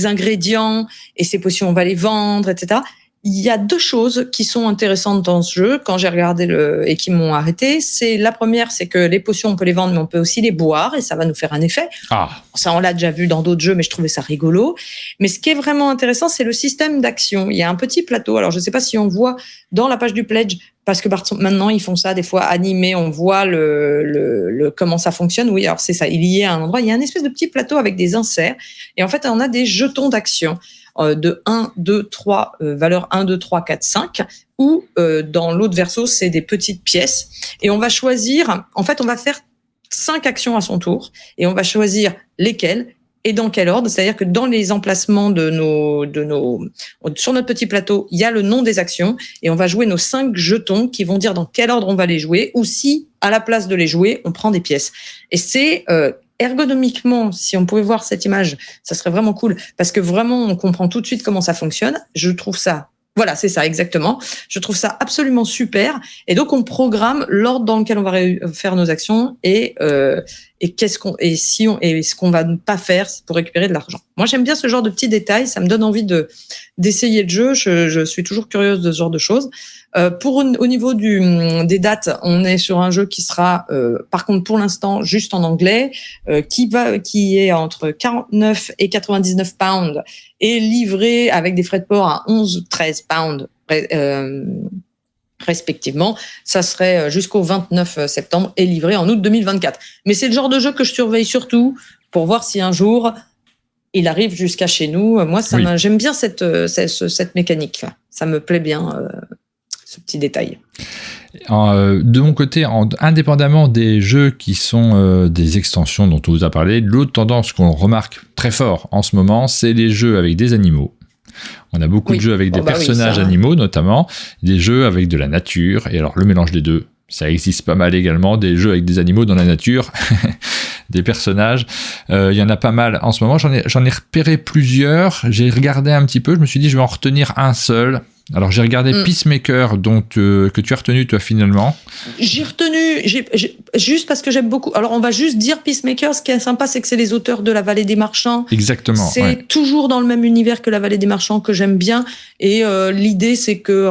ingrédients, et ces potions, on va les vendre, etc. Il y a 2 choses qui sont intéressantes dans ce jeu, quand j'ai regardé et qui m'ont arrêté. C'est la première, c'est que les potions, on peut les vendre, mais on peut aussi les boire, et ça va nous faire un effet. Ça, on l'a déjà vu dans d'autres jeux, mais je trouvais ça rigolo. Mais ce qui est vraiment intéressant, c'est le système d'action. Il y a un petit plateau. Alors, je sais pas si on voit dans la page du Pledge, parce que maintenant, ils font ça, des fois, animé, on voit comment ça fonctionne. Oui, alors c'est ça. Il y a un endroit, il y a un espèce de petit plateau avec des inserts. Et en fait, on a des jetons d'action. De 1, 2, 3, valeur 1, 2, 3, 4, 5, ou dans l'autre verso, c'est des petites pièces. Et on va choisir, en fait, on va faire 5 actions à son tour, et on va choisir lesquelles et dans quel ordre. C'est-à-dire que dans les emplacements sur notre petit plateau, il y a le nom des actions, et on va jouer nos 5 jetons qui vont dire dans quel ordre on va les jouer, ou si, à la place de les jouer, on prend des pièces. Et c'est ergonomiquement, si on pouvait voir cette image, ça serait vraiment cool, parce que vraiment, on comprend tout de suite comment ça fonctionne. Je trouve ça, voilà, c'est ça, exactement. Je trouve ça absolument super. Et donc, on programme l'ordre dans lequel on va faire nos actions, et ce qu'on va ne pas faire pour récupérer de l'argent. Moi, j'aime bien ce genre de petits détails. Ça me donne envie d'essayer le jeu. Je suis toujours curieuse de ce genre de choses. Au niveau des dates, on est sur un jeu qui sera, par contre, pour l'instant, juste en anglais, qui est entre 49 et 99 pounds, et livré avec des frais de port à 11 ou 13 pounds, respectivement. Ça serait jusqu'au 29 septembre et livré en août 2024. Mais c'est le genre de jeu que je surveille surtout pour voir si un jour il arrive jusqu'à chez nous. Moi, j'aime bien cette mécanique. Ça me plaît bien, ce petit détail. De mon côté, indépendamment des jeux qui sont des extensions dont on vous a parlé, l'autre tendance qu'on remarque très fort en ce moment, c'est les jeux avec des animaux. On a beaucoup de jeux avec des personnages animaux, notamment, des jeux avec de la nature, et alors le mélange des deux, ça existe pas mal également, des jeux avec des animaux dans la nature, des personnages, il y en a pas mal en ce moment. J'en ai repéré plusieurs, j'ai regardé un petit peu, je me suis dit je vais en retenir un seul. Alors j'ai regardé Peacemaker, que tu as retenu toi finalement. J'ai retenu, juste parce que j'aime beaucoup. Alors on va juste dire Peacemaker, ce qui est sympa, c'est que c'est les auteurs de La Vallée des Marchands. Exactement. C'est toujours dans le même univers que La Vallée des Marchands, que j'aime bien. Et l'idée, c'est que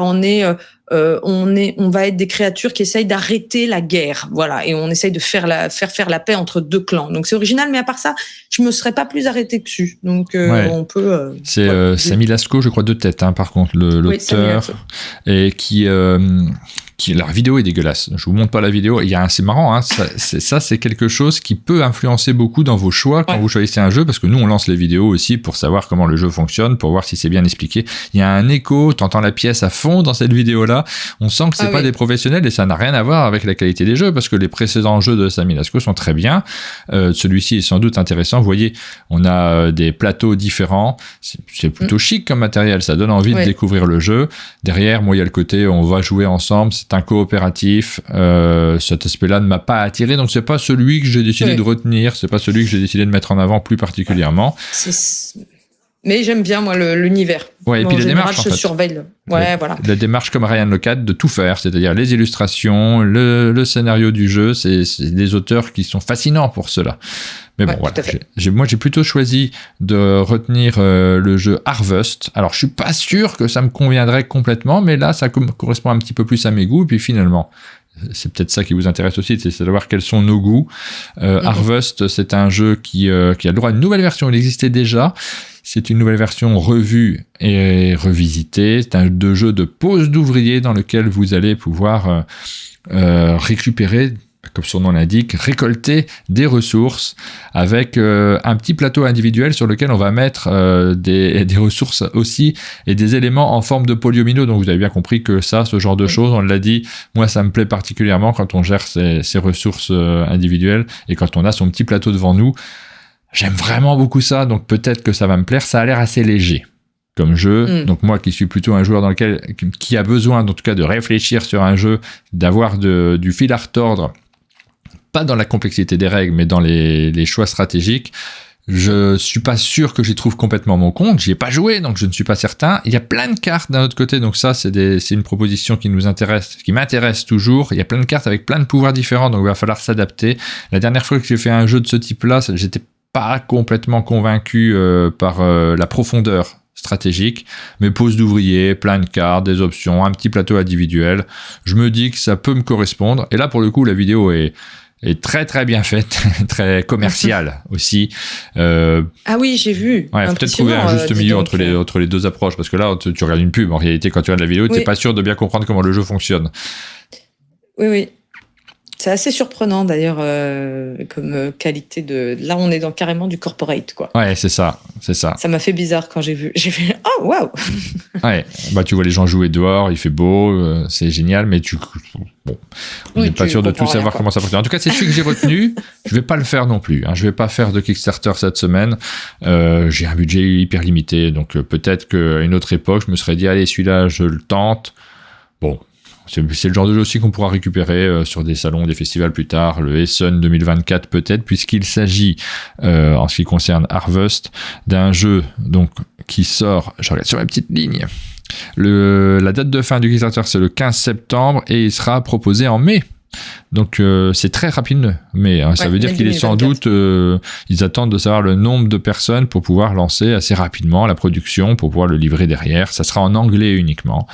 on va être des créatures qui essayent d'arrêter la guerre, voilà, et on essaye de faire la paix entre 2 clans. Donc c'est original, mais à part ça, je me serais pas plus arrêté dessus. Donc on peut. C'est Samy Lasco, je crois, de tête, hein, par contre, l'auteur, et qui la vidéo est dégueulasse. Je vous montre pas la vidéo. C'est marrant, hein. C'est quelque chose qui peut influencer beaucoup dans vos choix quand vous choisissez un jeu, parce que nous, on lance les vidéos aussi pour savoir comment le jeu fonctionne, pour voir si c'est bien expliqué. Il y a un écho, t'entends la pièce à fond dans cette vidéo-là. On sent que c'est pas des professionnels, et ça n'a rien à voir avec la qualité des jeux, parce que les précédents jeux de Samy Lasco sont très bien. Celui-ci est sans doute intéressant. Vous voyez, on a des plateaux différents. C'est plutôt chic comme matériel. Ça donne envie de découvrir le jeu. Derrière, moi, il y a le côté, on va jouer ensemble. C'est un coopératif. Cet aspect-là ne m'a pas attiré, donc c'est pas celui que j'ai décidé de retenir, c'est pas celui que j'ai décidé de mettre en avant plus particulièrement. Mais j'aime bien, moi, l'univers. Ouais, et puis la démarche, je surveille. Voilà. La démarche comme Ryan Locat de tout faire, c'est-à-dire les illustrations, le scénario du jeu, c'est des auteurs qui sont fascinants pour cela. Mais bon, voilà. Moi, j'ai plutôt choisi de retenir le jeu Harvest. Alors, je suis pas sûr que ça me conviendrait complètement, mais là, ça correspond un petit peu plus à mes goûts. Et puis finalement, c'est peut-être ça qui vous intéresse aussi, c'est de savoir quels sont nos goûts. Harvest, c'est un jeu qui a le droit à une nouvelle version. Il existait déjà. C'est une nouvelle version revue et revisitée. C'est un jeu de pose d'ouvrier dans lequel vous allez pouvoir récupérer, comme son nom l'indique, récolter des ressources avec un petit plateau individuel sur lequel on va mettre des ressources aussi et des éléments en forme de polyomino. Donc vous avez bien compris que ce genre de choses, on l'a dit, moi ça me plaît particulièrement quand on gère ces ressources individuelles et quand on a son petit plateau devant nous. J'aime vraiment beaucoup ça, donc peut-être que ça va me plaire. Ça a l'air assez léger. comme jeu. Donc moi qui suis plutôt un joueur qui a besoin en tout cas de réfléchir sur un jeu, d'avoir du fil à retordre, pas dans la complexité des règles, mais dans les choix stratégiques, je suis pas sûr que j'y trouve complètement mon compte. J'y ai pas joué, donc je ne suis pas certain. Il y a plein de cartes d'un autre côté, donc ça, c'est une proposition qui nous intéresse, qui m'intéresse toujours. Il y a plein de cartes avec plein de pouvoirs différents, donc il va falloir s'adapter. La dernière fois que j'ai fait un jeu de ce type-là, j'étais pas complètement convaincu par la profondeur stratégique, mais pose d'ouvrier, plein de cartes, des options, un petit plateau individuel. Je me dis que ça peut me correspondre. Et là, pour le coup, la vidéo est très très bien faite, très commerciale aussi. Ah oui, j'ai vu. Ouais, peut-être trouver un juste milieu entre les deux approches, parce que là, tu regardes une pub. En réalité, quand tu regardes la vidéo, t'es pas sûr de bien comprendre comment le jeu fonctionne. Oui. C'est assez surprenant d'ailleurs comme qualité de. Là, on est dans carrément du corporate, quoi. Ouais, c'est ça. Ça m'a fait bizarre quand j'ai vu. J'ai fait oh waouh. Ouais, tu vois les gens jouer dehors, il fait beau, c'est génial, mais on n'est pas sûr de tout savoir comment ça fonctionne. En tout cas, c'est celui que j'ai retenu. Je vais pas le faire non plus. Je vais pas faire de Kickstarter cette semaine. J'ai un budget hyper limité, donc peut-être qu'à une autre époque, je me serais dit allez, celui-là, je le tente. Bon. C'est le genre de jeu aussi qu'on pourra récupérer sur des salons, des festivals plus tard, le Essen 2024 peut-être, puisqu'il s'agit, en ce qui concerne Harvest, d'un jeu donc qui sort, je regarde sur ma petite ligne, la date de fin du Kickstarter c'est le 15 septembre et il sera proposé en mai. Donc c'est très rapide, mais ça veut dire qu'il est sans doute, ils attendent de savoir le nombre de personnes pour pouvoir lancer assez rapidement la production, pour pouvoir le livrer derrière. Ça sera en anglais uniquement,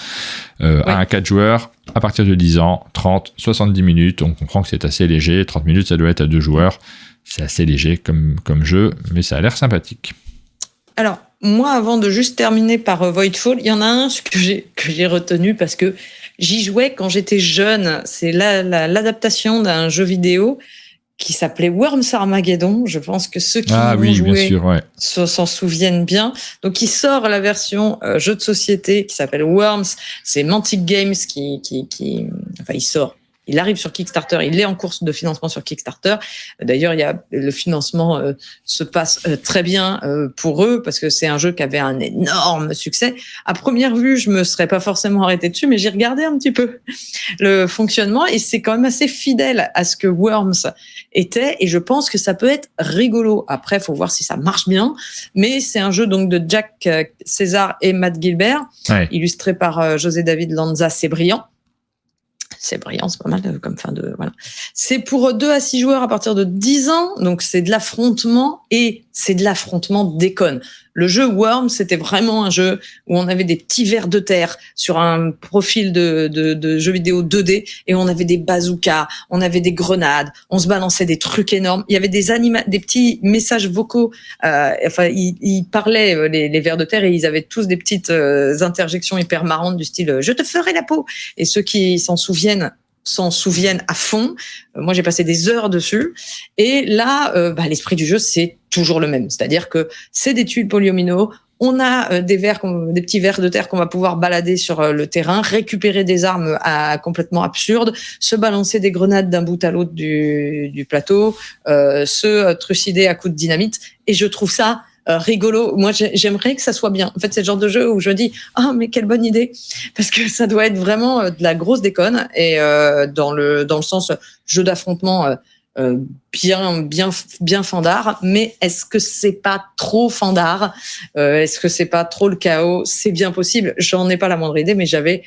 à 4 joueurs, à partir de 10 ans, 30, 70 minutes, on comprend que c'est assez léger, 30 minutes ça doit être à 2 joueurs, c'est assez léger comme jeu, mais ça a l'air sympathique. Alors, moi, avant de juste terminer par Voidfall, il y en a un que j'ai retenu parce que j'y jouais quand j'étais jeune. C'est l'adaptation d'un jeu vidéo qui s'appelait Worms Armageddon. Je pense que ceux qui l'ont joué s'en souviennent bien. Donc, il sort la version jeu de société qui s'appelle Worms. C'est Mantic Games enfin, il sort. Il arrive sur Kickstarter, il est en course de financement sur Kickstarter. D'ailleurs, le financement se passe très bien pour eux parce que c'est un jeu qui avait un énorme succès. À première vue, je me serais pas forcément arrêtée dessus, mais j'ai regardé un petit peu le fonctionnement et c'est quand même assez fidèle à ce que Worms était et je pense que ça peut être rigolo. Après, faut voir si ça marche bien, mais c'est un jeu donc de Jack César et Matt Gilbert, illustré par José David Lanza. C'est brillant. C'est brillant, c'est pas mal comme fin de... Voilà. C'est pour 2 à 6 joueurs à partir de 10 ans, donc c'est de l'affrontement et c'est de l'affrontement déconne. Le jeu Worms, c'était vraiment un jeu où on avait des petits vers de terre sur un profil de jeu vidéo 2D et on avait des bazookas, on avait des grenades, on se balançait des trucs énormes. Il y avait des petits messages vocaux. Enfin, ils parlaient les vers de terre et ils avaient tous des petites interjections hyper marrantes du style je te ferai la peau. Et ceux qui s'en souviennent à fond. Moi, j'ai passé des heures dessus. Et là, l'esprit du jeu, c'est toujours le même. C'est-à-dire que c'est des tuiles polyomino. On a des petits vers de terre qu'on va pouvoir balader sur le terrain, récupérer des armes complètement absurdes, se balancer des grenades d'un bout à l'autre du plateau, se trucider à coups de dynamite. Et je trouve ça rigolo. Moi, j'aimerais que ça soit bien. En fait, c'est le genre de jeu où je dis mais quelle bonne idée, parce que ça doit être vraiment de la grosse déconne et dans le sens jeu d'affrontement bien fandard. Mais est-ce que c'est pas trop fandard? Est-ce que c'est pas trop le chaos? C'est bien possible. J'en ai pas la moindre idée, mais j'avais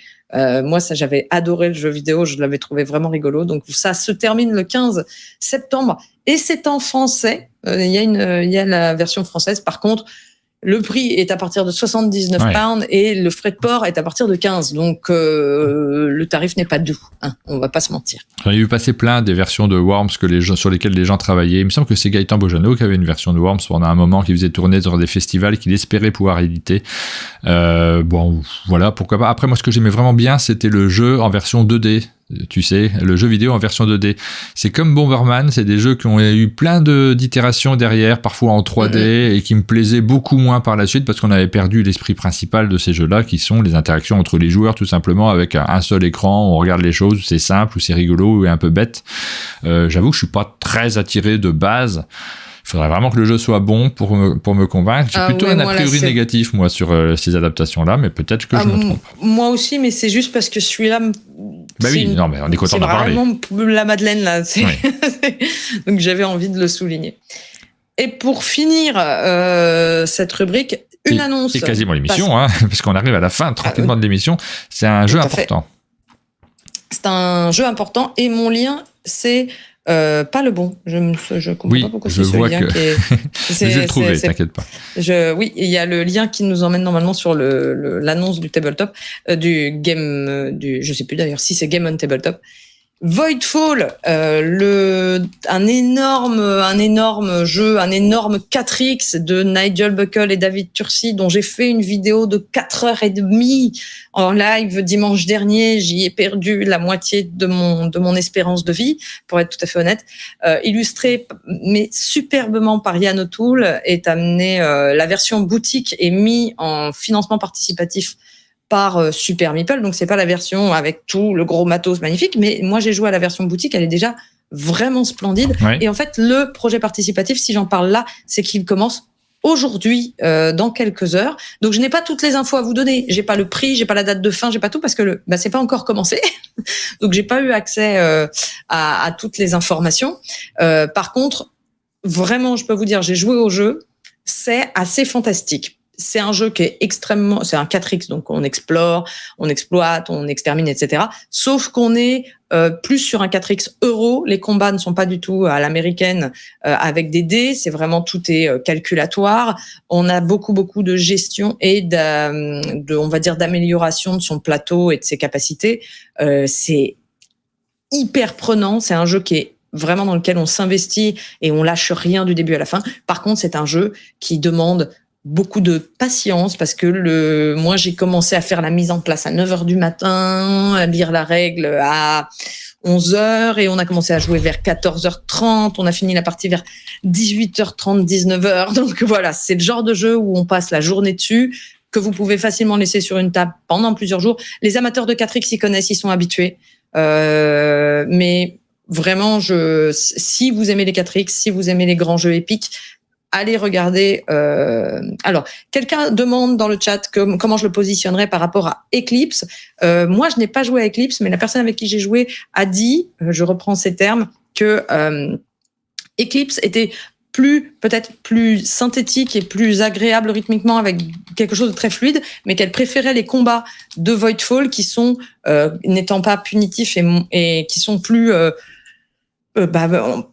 adoré le jeu vidéo. Je l'avais trouvé vraiment rigolo. Donc ça se termine le 15 septembre et c'est en français. Il y a la version française. Par contre, le prix est à partir de 79 pounds et le frais de port est à partir de 15. Donc, le tarif n'est pas doux. On va pas se mentir. J'en ai vu passer plein des versions de Worms sur lesquelles les gens travaillaient. Il me semble que c'est Gaëtan Bojano qui avait une version de Worms pendant un moment, qui faisait tourner dans des festivals qu'il espérait pouvoir éditer. Voilà, pourquoi pas. Après, moi, ce que j'aimais vraiment bien, c'était le jeu en version 2D. Tu sais, le jeu vidéo en version 2D. C'est comme Bomberman, c'est des jeux qui ont eu plein d'itérations derrière, parfois en 3D, et qui me plaisaient beaucoup moins par la suite parce qu'on avait perdu l'esprit principal de ces jeux-là, qui sont les interactions entre les joueurs, tout simplement, avec un seul écran, on regarde les choses, c'est simple, ou c'est rigolo, ou un peu bête. J'avoue que je suis pas très attiré de base. faudrait vraiment que le jeu soit bon pour me convaincre. J'ai plutôt un a priori négatif, moi, sur ces adaptations-là, mais peut-être que je me trompe. Moi aussi, mais c'est juste parce que celui-là... Bah oui, non, mais on est content d'en parler. C'est vraiment la Madeleine, là. Donc, j'avais envie de le souligner. Et pour finir cette rubrique, une annonce. C'est quasiment l'émission, parce qu'on arrive à la fin tranquillement de l'émission. C'est un jeu important. C'est un jeu important et mon lien, c'est pas le bon. Je comprends pas pourquoi c'est ce lien qui est... Je vais le trouver, t'inquiète pas. Oui, il y a le lien qui nous emmène normalement sur l'annonce du tabletop, je sais plus d'ailleurs si c'est Game on Tabletop. Voidfall, un énorme jeu, un énorme 4X de Nigel Buckle et David Tursi, dont j'ai fait une vidéo de 4h30 en live dimanche dernier. J'y ai perdu la moitié de mon espérance de vie, pour être tout à fait honnête. Illustré, mais superbement par Yann O'Toole, est amené, la version boutique est mise en financement participatif par Super Meeple, donc c'est pas la version avec tout le gros matos magnifique, mais moi j'ai joué à la version boutique, elle est déjà vraiment splendide. Ouais. Et en fait, le projet participatif, si j'en parle là, c'est qu'il commence aujourd'hui, dans quelques heures. Donc je n'ai pas toutes les infos à vous donner, j'ai pas le prix, j'ai pas la date de fin, j'ai pas tout parce que c'est pas encore commencé. Donc j'ai pas eu accès à toutes les informations. Par contre, vraiment, je peux vous dire, j'ai joué au jeu, c'est assez fantastique. C'est un jeu qui est c'est un 4X, donc on explore, on exploite, on extermine, etc. Sauf qu'on est plus sur un 4X euro. Les combats ne sont pas du tout à l'américaine avec des dés. C'est vraiment tout est calculatoire. On a beaucoup de gestion et on va dire d'amélioration de son plateau et de ses capacités. C'est hyper prenant. C'est un jeu qui est vraiment dans lequel on s'investit et on lâche rien du début à la fin. Par contre, c'est un jeu qui demande beaucoup de patience parce que moi j'ai commencé à faire la mise en place à 9h du matin, à lire la règle à 11h et on a commencé à jouer vers 14h30, on a fini la partie vers 18h30, 19h. Donc voilà, c'est le genre de jeu où on passe la journée dessus, que vous pouvez facilement laisser sur une table pendant plusieurs jours. Les amateurs de 4X y connaissent, ils sont habitués. Mais vraiment, si vous aimez les 4X, si vous aimez les grands jeux épiques, allez regarder. Alors, quelqu'un demande dans le chat comment je le positionnerais par rapport à Eclipse. Moi, je n'ai pas joué à Eclipse, mais la personne avec qui j'ai joué a dit, je reprends ces termes, que Eclipse était peut-être plus synthétique et plus agréable rythmiquement avec quelque chose de très fluide, mais qu'elle préférait les combats de Voidfall qui sont, n'étant pas punitifs et qui sont plus...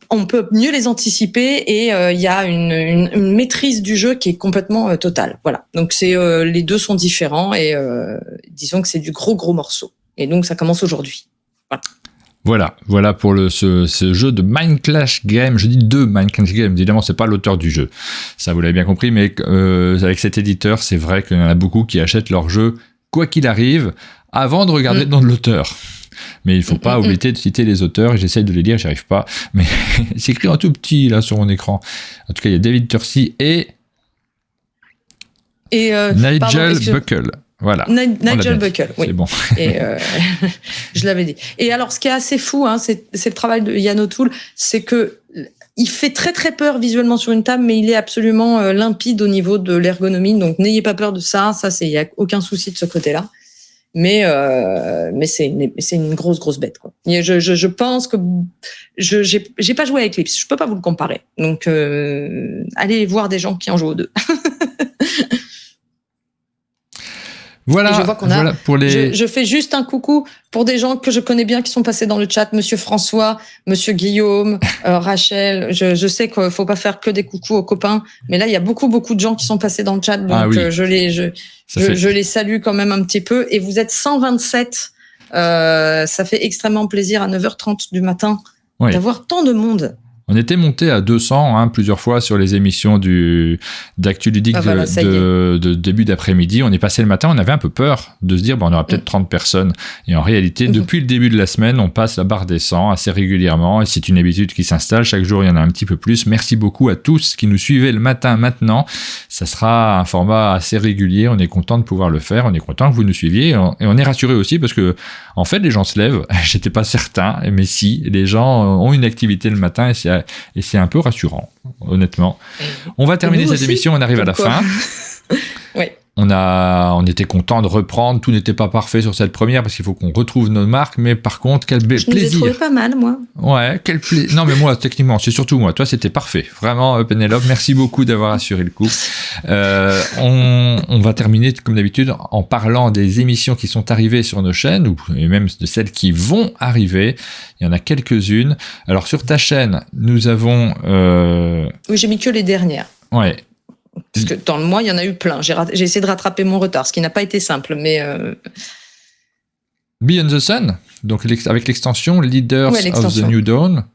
on peut mieux les anticiper et il y a une maîtrise du jeu qui est complètement totale. Voilà. Donc les deux sont différents et disons que c'est du gros morceau. Et donc ça commence aujourd'hui. Voilà pour ce jeu de Mind Clash Game. Je dis de Mind Clash Game. Évidemment, c'est pas l'auteur du jeu. Ça, vous l'avez bien compris, mais avec cet éditeur, c'est vrai qu'il y en a beaucoup qui achètent leur jeu quoi qu'il arrive avant de regarder le nom de l'auteur. Mais il ne faut pas oublier de citer les auteurs, et j'essaye de les lire, j'y arrive pas, mais c'est écrit en tout petit là sur mon écran. En tout cas, il y a David Tursi et Nigel Buckle. Voilà. Nigel Buckle, oui. C'est bon. Et je l'avais dit. Et alors, ce qui est assez fou, c'est le travail de Yann O'Toole, c'est que il fait très peur visuellement sur une table, mais il est absolument limpide au niveau de l'ergonomie. Donc, n'ayez pas peur de ça. Il n'y a aucun souci de ce côté-là. Mais c'est une grosse bête, quoi. Et je pense que j'ai pas joué à Eclipse, je peux pas vous le comparer. Donc allez voir des gens qui en jouent aux deux. Voilà, je vois qu'on pour les... je fais juste un coucou pour des gens que je connais bien qui sont passés dans le chat, Monsieur François, Monsieur Guillaume, Rachel. Je sais qu'il faut pas faire que des coucous aux copains, mais là il y a beaucoup de gens qui sont passés dans le chat, donc oui. je les salue quand même un petit peu. Et vous êtes 127, ça fait extrêmement plaisir à 9h30 du matin d'avoir tant de monde. On était monté à 200 plusieurs fois sur les émissions d'Actu Ludique de début d'après-midi. On est passé le matin, on avait un peu peur de se dire on aura peut-être 30 personnes. Et en réalité, depuis le début de la semaine, on passe la barre des 100 assez régulièrement. Et c'est une habitude qui s'installe. Chaque jour, il y en a un petit peu plus. Merci beaucoup à tous qui nous suivaient le matin maintenant. Ça sera un format assez régulier. On est content de pouvoir le faire. On est content que vous nous suiviez. Et on est rassuré aussi parce que, en fait, les gens se lèvent. J'étais pas certain, mais si, les gens ont une activité le matin et c'est un peu rassurant, honnêtement. On va terminer cette émission. On arrive à la fin. Oui. On était content de reprendre. Tout n'était pas parfait sur cette première parce qu'il faut qu'on retrouve nos marques. Mais par contre, quel plaisir. Je nous ai trouvé pas mal, moi. Ouais, quel plaisir. Non, mais moi, techniquement, c'est surtout moi. Toi, c'était parfait. Vraiment, Pénélope, merci beaucoup d'avoir assuré le coup. On va terminer, comme d'habitude, en parlant des émissions qui sont arrivées sur nos chaînes, et même de celles qui vont arriver. Il y en a quelques-unes. Alors, sur ta chaîne, nous avons... Oui, j'ai mis que les dernières. Ouais. Parce que dans le mois, il y en a eu plein. J'ai essayé de rattraper mon retard, ce qui n'a pas été simple, mais... Beyond the Sun, donc avec l'extension Leaders of the New Dawn.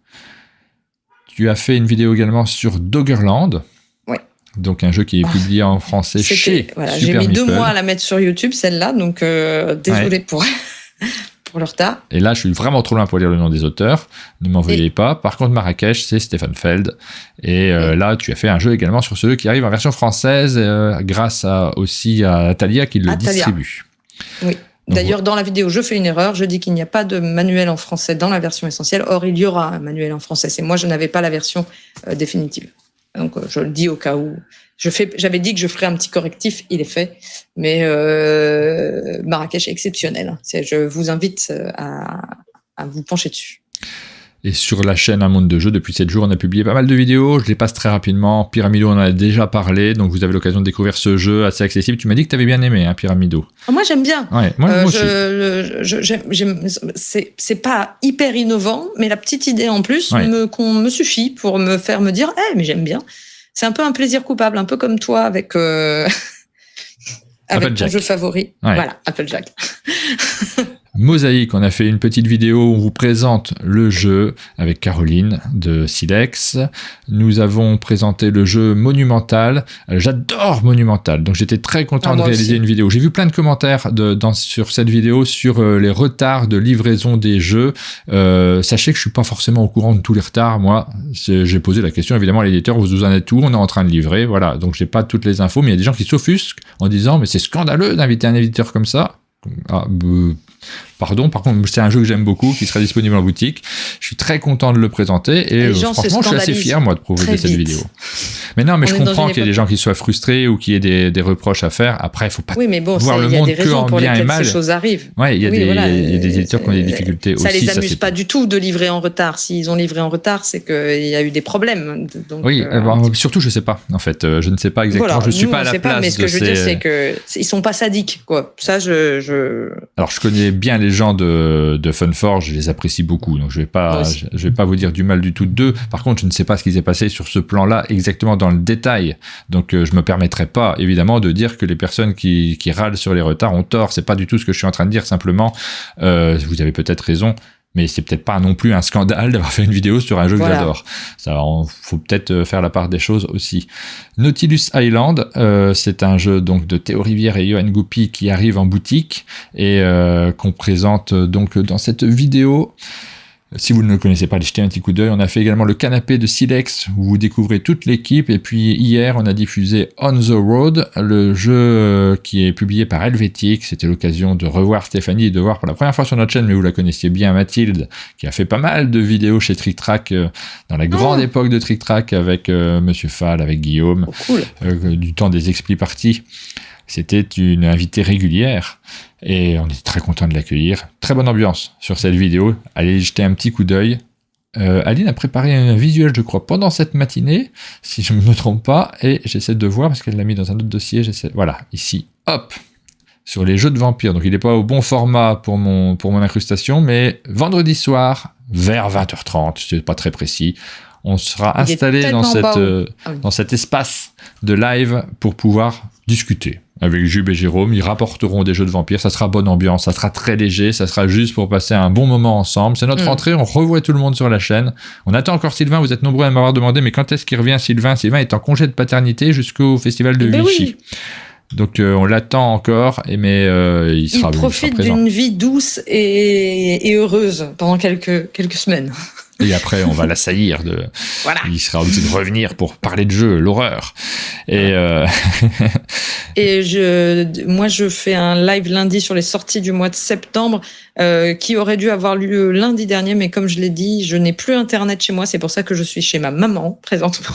Tu as fait une vidéo également sur Doggerland. Ouais. Donc un jeu qui est publié en français chez Super J'ai mis Meeple. 2 mois à la mettre sur YouTube, celle-là, donc désolé pour le retard. Et là, je suis vraiment trop loin pour lire le nom des auteurs. Ne m'en veuillez pas. Par contre, Marrakech, c'est Stefan Feld. Et là, tu as fait un jeu également sur ce jeu qui arrive en version française grâce aussi à Atalia qui le distribue. Oui. D'ailleurs, dans la vidéo, je fais une erreur. Je dis qu'il n'y a pas de manuel en français dans la version essentielle. Or, il y aura un manuel en français. C'est moi, je n'avais pas la version définitive. Donc, je le dis au cas où. J'avais dit que je ferais un petit correctif, il est fait. Mais Marrakech est exceptionnel. Je vous invite à vous pencher dessus. Et sur la chaîne Un Monde de Jeux, depuis 7 jours, on a publié pas mal de vidéos. Je les passe très rapidement. Pyramido, on en a déjà parlé. Donc, vous avez l'occasion de découvrir ce jeu assez accessible. Tu m'as dit que tu avais bien aimé, hein, Pyramido. Moi, j'aime bien. Ouais, moi aussi. C'est pas hyper innovant, mais la petite idée en plus me suffit pour me faire me dire mais j'aime bien. C'est un peu un plaisir coupable, un peu comme toi avec ton jeu favori. Ouais. Voilà, Applejack. Mosaïque, on a fait une petite vidéo où on vous présente le jeu avec Caroline de Silex. Nous avons présenté le jeu Monumental. J'adore Monumental, donc j'étais très content de réaliser une vidéo. J'ai vu plein de commentaires sur cette vidéo sur les retards de livraison des jeux. Sachez que je suis pas forcément au courant de tous les retards. Moi, j'ai posé la question évidemment à l'éditeur, vous en êtes où? On est en train de livrer, voilà. Donc j'ai pas toutes les infos, mais il y a des gens qui s'offusquent en disant mais c'est scandaleux d'inviter un éditeur comme ça. Pardon, par contre, c'est un jeu que j'aime beaucoup, qui sera disponible en boutique. Je suis très content de le présenter et franchement, je suis assez fier, moi, de proposer cette vidéo. Mais non, mais je comprends qu'il y ait des gens qui soient frustrés ou qu'il y ait des reproches à faire. Après, il ne faut pas voir le monde que en bien et mal. Ces choses arrivent. Ouais, il y a des éditeurs qui ont des difficultés aussi. Ça les amuse pas du tout de livrer en retard. S'ils ont livré en retard, c'est qu'il y a eu des problèmes. Donc, oui, surtout, je sais pas. En fait, je ne sais pas exactement. Je suis pas à la place. Mais ce que je veux dire, c'est que ils sont pas sadiques, quoi. Ça, Alors, je connais bien les gens de Funforge, je les apprécie beaucoup, donc je vais pas vous dire du mal du tout d'eux. Par contre, je ne sais pas ce qui s'est passé sur ce plan-là exactement dans le détail, donc je me permettrai pas évidemment de dire que les personnes qui râlent sur les retards ont tort. C'est pas du tout ce que je suis en train de dire. Simplement, vous avez peut-être raison. Mais c'est peut-être pas non plus un scandale d'avoir fait une vidéo sur un jeu que j'adore. Ça, faut peut-être faire la part des choses aussi. Nautilus Island, c'est un jeu donc de Théo Rivière et Johan Goupy qui arrive en boutique et qu'on présente donc dans cette vidéo. Si vous ne le connaissez pas, allez jeter un petit coup d'œil. On a fait également le canapé de Silex où vous découvrez toute l'équipe. Et puis hier, on a diffusé On the Road, le jeu qui est publié par Helvétique. C'était l'occasion de revoir Stéphanie et de voir pour la première fois sur notre chaîne, mais vous la connaissiez bien, Mathilde, qui a fait pas mal de vidéos chez Trick Track dans la grande époque de Trick Track avec Monsieur Fall, avec Guillaume, du temps des expli parties. C'était une invitée régulière et on est très content de l'accueillir. Très bonne ambiance sur cette vidéo. Allez jeter un petit coup d'œil. Aline a préparé un visuel, je crois, pendant cette matinée, si je ne me trompe pas, et j'essaie de voir parce qu'elle l'a mis dans un autre dossier. Voilà, ici, hop, sur les jeux de vampires. Donc il n'est pas au bon format pour mon incrustation, mais vendredi soir, vers 20h30, c'est pas très précis, on sera installé dans cet espace de live pour pouvoir discuter avec Jube et Jérôme. Ils rapporteront des jeux de vampires, ça sera bonne ambiance, ça sera très léger, ça sera juste pour passer un bon moment ensemble. C'est notre rentrée, on revoit tout le monde sur la chaîne. On attend encore Sylvain, vous êtes nombreux à m'avoir demandé mais quand est-ce qu'il revient Sylvain est en congé de paternité jusqu'au festival de Vichy. Donc on l'attend encore, mais il sera profite présent. d'une vie douce et heureuse pendant quelques semaines. Et après, on va l'assaillir. Voilà. Il sera obligé de revenir pour parler de jeu, l'horreur. Et, Et moi, je fais un live lundi sur les sorties du mois de septembre qui aurait dû avoir lieu lundi dernier, mais comme je l'ai dit, je n'ai plus Internet chez moi. C'est pour ça que je suis chez ma maman présentement.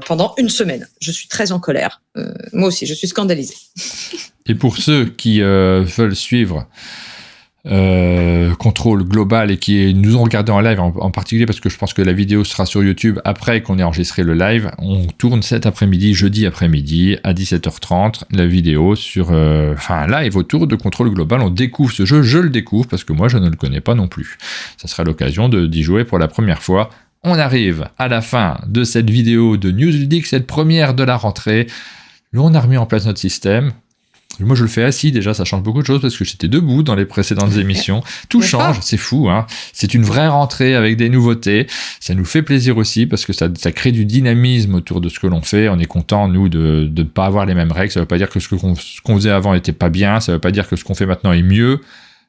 Pendant une semaine. Je suis très en colère. Moi aussi, je suis scandalisée. Et pour ceux qui veulent suivre Contrôle Global et qui nous ont regardé en live en particulier parce que je pense que la vidéo sera sur YouTube après qu'on ait enregistré le live, on tourne cet après-midi, jeudi après-midi à 17h30 la vidéo sur live autour de Contrôle Global. On découvre ce jeu, je le découvre parce que moi je ne le connais pas non plus. Ça sera l'occasion d'y jouer pour la première fois. On arrive à la fin de cette vidéo de News Ludique, cette première de la rentrée. Là, on a remis en place notre système. Moi, je le fais assis, déjà, ça change beaucoup de choses parce que j'étais debout dans les précédentes émissions. Tout change, c'est fou, hein. C'est une vraie rentrée avec des nouveautés. Ça nous fait plaisir aussi parce que ça crée du dynamisme autour de ce que l'on fait. On est content, nous, de ne pas avoir les mêmes règles. Ça veut pas dire que ce qu'on faisait avant était pas bien. Ça veut pas dire que ce qu'on fait maintenant est mieux.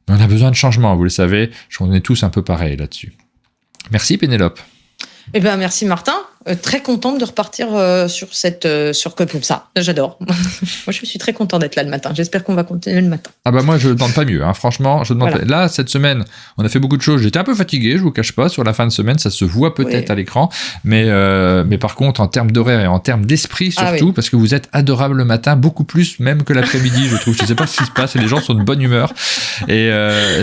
Mais on a besoin de changement, vous le savez. On est tous un peu pareils là-dessus. Merci, Pénélope. Eh ben, merci Martin. Très contente de repartir sur comme ça. J'adore. Moi, je suis très content d'être là le matin. J'espère qu'on va continuer le matin. Ah bah moi, je ne demande pas mieux. Hein. Franchement, je demande. Voilà. Là, cette semaine, on a fait beaucoup de choses. J'étais un peu fatigué, je vous cache pas. Sur la fin de semaine, ça se voit peut-être à l'écran, mais par contre, en termes d'horaire et en termes d'esprit surtout, parce que vous êtes adorable le matin, beaucoup plus même que l'après-midi, je trouve. Je sais pas ce qui se passe. Et les gens sont de bonne humeur. Et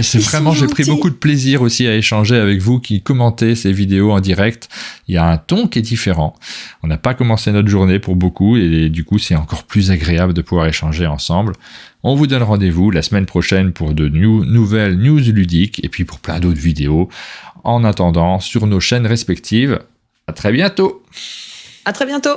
c'est vraiment, j'ai pris beaucoup de plaisir aussi à échanger avec vous qui commentez ces vidéos en direct. Il y a un ton qui est différent. On n'a pas commencé notre journée pour beaucoup et du coup, c'est encore plus agréable de pouvoir échanger ensemble. On vous donne rendez-vous la semaine prochaine pour de nouvelles news ludiques et puis pour plein d'autres vidéos. En attendant, sur nos chaînes respectives. À très bientôt. À très bientôt.